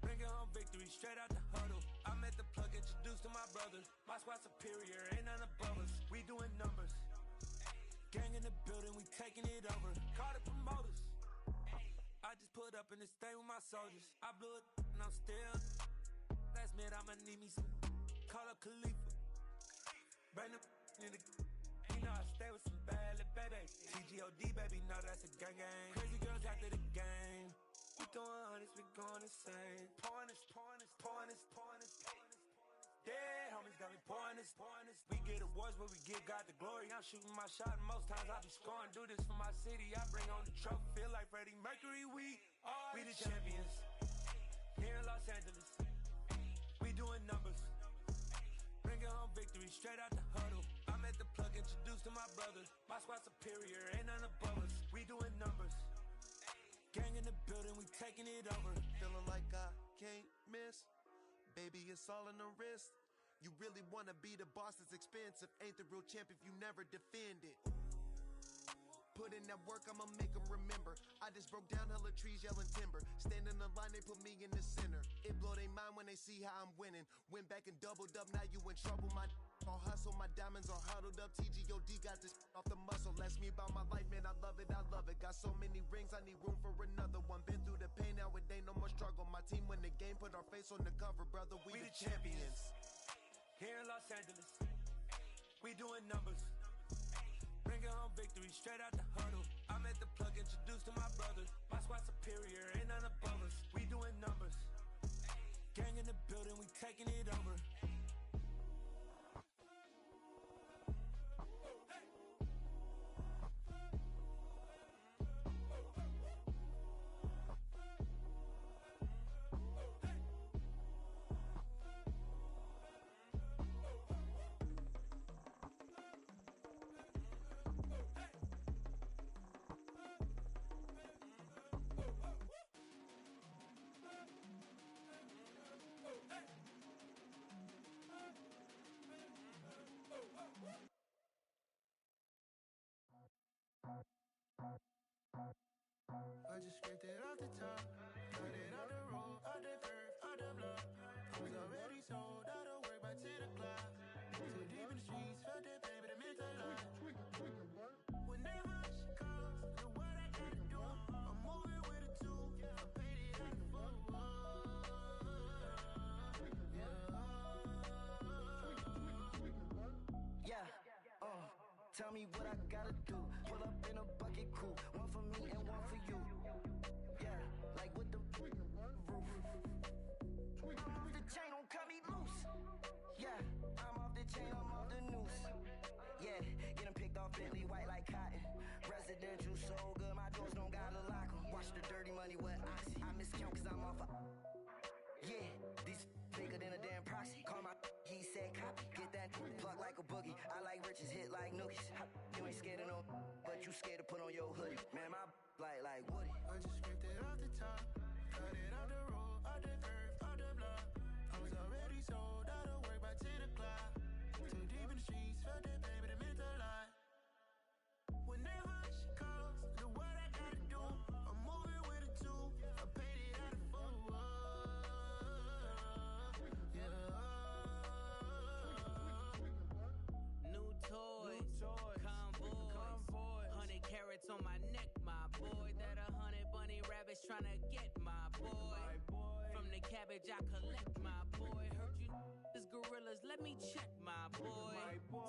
Speaker 10: Bringing home victory straight out the huddle. I'm at the plug, introduced to my brothers. My squad superior, ain't none above us. We doing numbers. Gang in the building, we taking it over. Call the promoters. I just put up in this thing with my soldiers. I blew it and I'm still. Last minute, I'ma need me some. Call up Khalifa. Bring them in the. You know I stay with some bad little babies. TGOD, baby, know that's a gang gang. Crazy girls after the game. We throwing hundreds, we going insane. Pouring this. Yeah, homies got me pouring this. We get awards, but we give God the glory. I'm shooting my shot, and most times I be scoring. Do this for my city, I bring on the trophy. Feel like Freddie Mercury, we the champions. Here in Los Angeles, we doing numbers. Bringing home victory straight out the huddle. I'm at the plug, introduced to my brothers. My squad superior, ain't none above us. We doing numbers. Gang in the building, we taking it over.
Speaker 14: Feeling like I can't miss. Baby, it's all in the wrist. You really wanna be the boss, it's expensive. Ain't the real champ if you never defend it. Put in that work, I'ma make them remember. I just broke down hella trees, yelling timber. Stand in the line, they put me in the center. It blow their mind when they see how I'm winning. Went back and doubled up, now you in trouble. My all hustle, my diamonds are huddled up. TGOD got this off the muscle. Ask me about my life, man, I love it. Got so many rings, I need room for another one. Been through the pain, now it ain't no more struggle. My team win the game, put our face on the cover, brother. We the champions.
Speaker 10: Here in Los Angeles, we doing numbers. Bringing home victory straight out the huddle. I'm at the plug, introduced to my brothers. My squad superior, ain't none above us. We doing numbers. Gang in the building, we taking it over.
Speaker 6: I just scraped it off the top, got it out the road, out the curve, out the block. I was already sold, out of work by 10 o'clock. Too deep in the streets, felt that pain, but it meant a lot. Whenever she calls, do what I gotta do. I'm moving with a two, I paid it out the full.
Speaker 15: Yeah, tell me what I gotta do. Pull up in a bucket crew, one for me and one for you. Yeah, like with the roof. I'm off the chain, don't cut me loose. Yeah, I'm off the chain, I'm off the noose. Yeah, getting picked off Bentley white like cotton. Residential so good, my doors don't gotta lock 'em. Watch the dirty money with oxy. I miscount cause I'm off a. Yeah, these bigger than a damn proxy. Call my he said copy. Get that plug like a boogie. I like riches, hit like nookies. You ain't scared of no, but you scared to put on your hoodie. Man, my like Woody.
Speaker 6: I just scraped it off the top, got it out the road, out the curve, out the block. I was already sold, out of work by 10 o'clock. Too deep in the streets, felt that pain, but it meant a lot. Whenever she calls, do what I gotta do. I'm moving with a two, I paid it out of full.
Speaker 8: New toys, convoy, 100 carats on my neck, my boy. That 100 bunny rabbits tryna get my boy. From the cabbage I collect, my boy. Heard you is gorillas, let me check, my boy.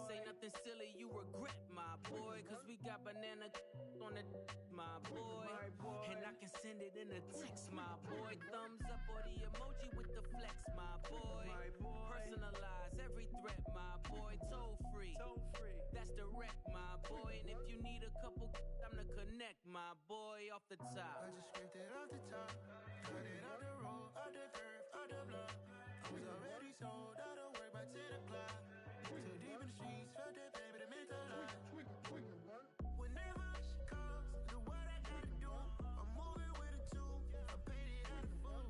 Speaker 8: Say nothing silly, you regret, my boy. Cause we got banana on the my boy. And I can send it in a text, my boy. Thumbs up or the emoji with the flex, my boy. Personalize every threat, my boy. Toll free, that's direct, my boy. And if you need a couple, I'm the connect, my boy. Off the top,
Speaker 6: I just scraped it off the top, got it out the road, out the curve, out the block. I was already sold, out of work by 10 o'clock. Too deep in the streets, felt that pain, but it meant a lot. Whenever she calls, do what I gotta do. I'm moving with a two, I paid it out of full.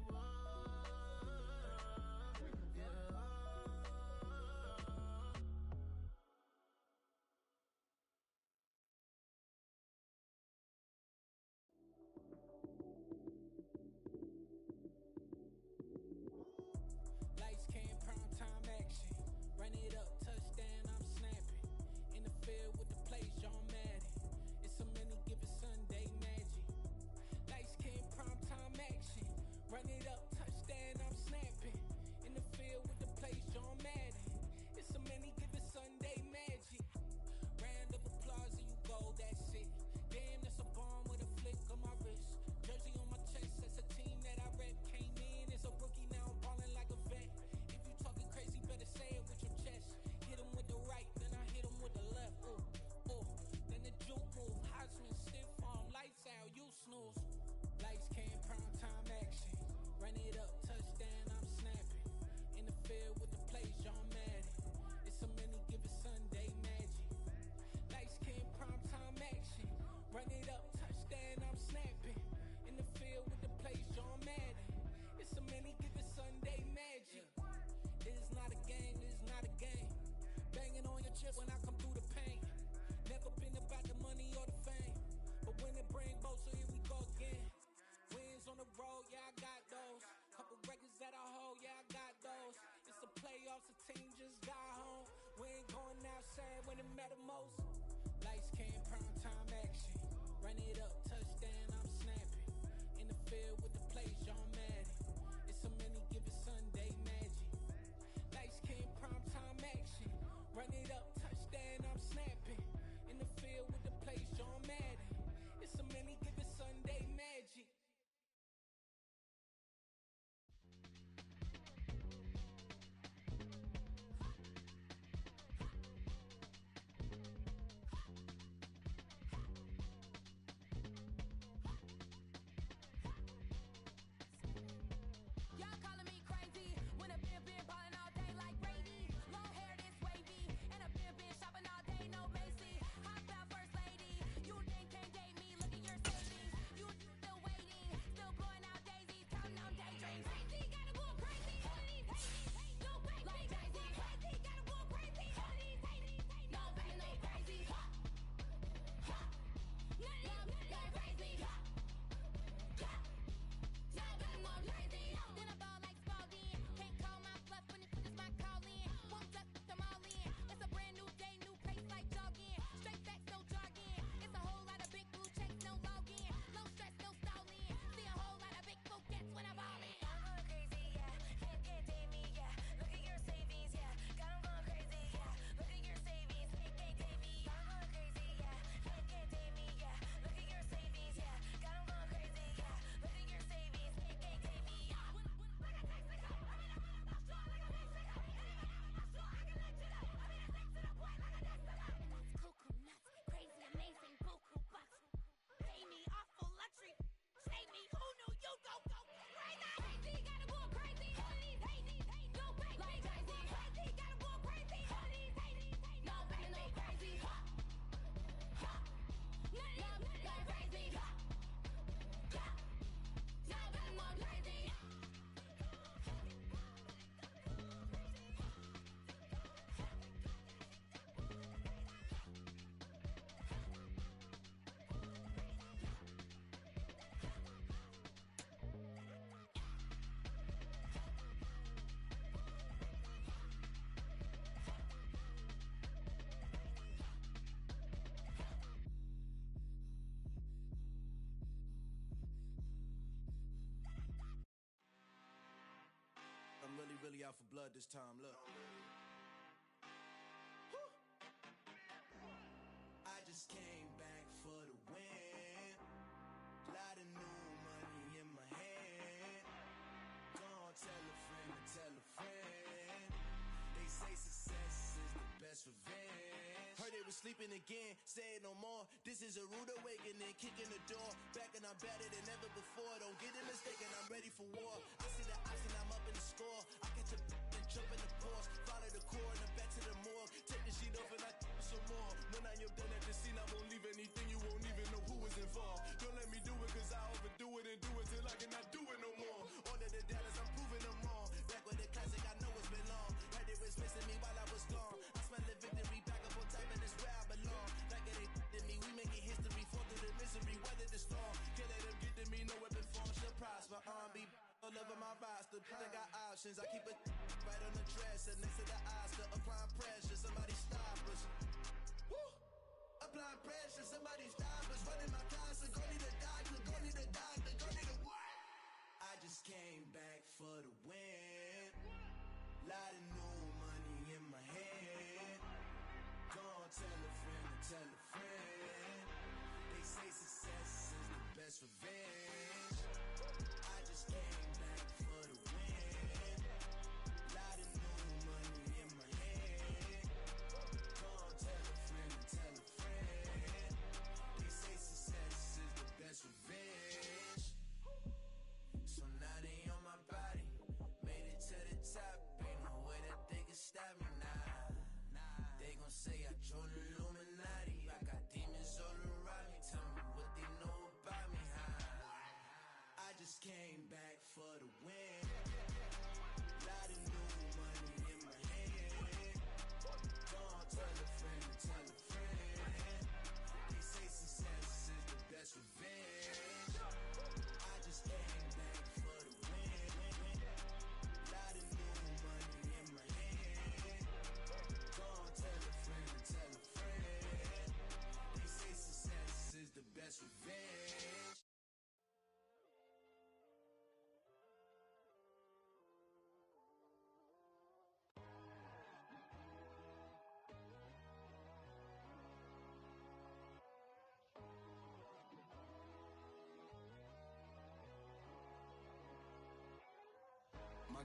Speaker 13: when it matter most. Lights came, prime time action. Run it up, touchdown, I'm snapping. In the field with the plays, John Madden. It's so many, give it Sunday magic. Lights came, prime time action. Run it up, touchdown, I'm snapping. In the field with the plays, John Madden. It's so many, give it Sunday magic.
Speaker 9: Y'all calling me crazy when a been ballin' all day like Brady. Long hair this wavy, and a been shopping all day, no Macy. Hop out first lady, you think can't date me? Look at your savings, you still waiting, still blowing out daisies, counting on daydreams. Crazy, gotta go crazy, all of these haters, no crazy, like crazy, crazy, gotta go crazy, all of these haters, no crazy, no crazy, none of them go crazy, no crazy. Then I ball like Spalding. Can't call my bluff when it's my calling. Won't duck them all in. It's a brand new day, new pace like jogging. Straight facts, no jargon. It's a whole lot of big blue checks, no login. Low stress, no stalling. See a whole lot of big bouquets when I ball in.
Speaker 7: I'm going crazy, yeah. Can't date me, yeah. Look at your savings, yeah. Got 'em going crazy, yeah. Look at your savings, can't date me. I'm going crazy, yeah. Can't date me, yeah. Look at your savings, yeah. Got 'em going crazy, yeah. Look at your savings, can't date me. Cuckoo nuts, crazy, amazing, buku bucks. Pay me awful luxury. Say me, who knew you go crazy? Crazy, gotta go crazy. All of these haters, go crazy. Like crazy, crazy, gotta go crazy. All of these haters, no crazy, no crazy. None of them go crazy. No crazy.
Speaker 10: I'm really out for blood this time, look. Woo. I just came back for the win. Lot of new money in my hand. Gonna tell a friend to tell a friend. They say success is the best revenge. Heard they was sleeping again, say it no more. This is a rude awakening, kicking the door. Back and I'm better than ever before. Don't get it mistaken, I'm ready for war. I see the option, I'm up in the score. I catch a and jump in the Porsche. Follow the core and the back to the morgue. Take the sheet off and I some more. When I am done at the scene, I won't leave anything. You won't even know who was involved. Don't let me do it cause I overdo it and do it till I cannot do it no more. All of the doubters, I'm proving them wrong. Back with the classic, I know it's been long. Heard it was missing me while I was gone. I smell the victory back up on top and it's where I belong. Like it ain't to me, we making history. Fall through the misery, weather the storm. Can't let them get to me, no weapon form shall prosper. R&B all over my roster. I got options, I keep it right on the dresser. Next to the Oscar, applying pressure. Somebody stop us. Woo! Applying pressure, somebody stop us. Running my closet, go need a doctor, go need a doctor, go need a what? I just came back for the win. Lot of new money in my hand. Gonna tell a friend to tell a friend. They say success is the best revenge. I just came back for the win. Lot of new money in my hand. Gonna tell a friend to tell a friend. They say success is the best revenge. So now they on my body. Made it to the top. Ain't no way that they can stop me now. They gon' say I joined the Illuminati. I got demons all around me. Tell me what they know about me, huh? I just came back for the win. Lot of new money in my hand. Gonna tell a friend to tell a friend. They say success is the best revenge. I just came back for the win. Lot of new money in my hand. Gonna tell a friend to tell a friend.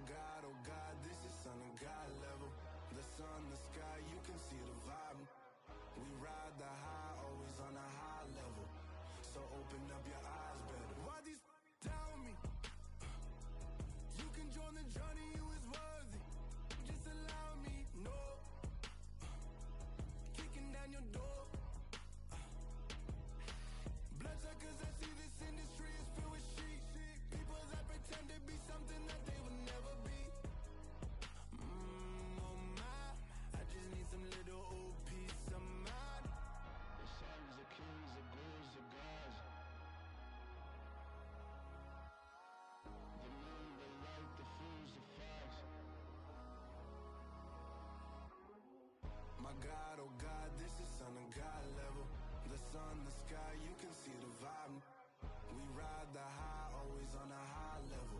Speaker 6: God, oh God, this is son of God level. The sun, the sky, you can see the vibe. We ride the high, always on a high level. So open up your eyes better. Why these down me? You can join the journey, you is worthy. Just allow me, no. Kicking down your door. Bloodsuckers, I see this industry is filled with sheep. People that pretend to be something that they would never be. Oh my, I just need some little old peace of mind. The sons, the kings, the ghouls, the gods. The moon, the light, the fools, the facts. My God, oh God, this is son of God level. The sun, the sky, you can see the vibe. We ride the high, always on a high level.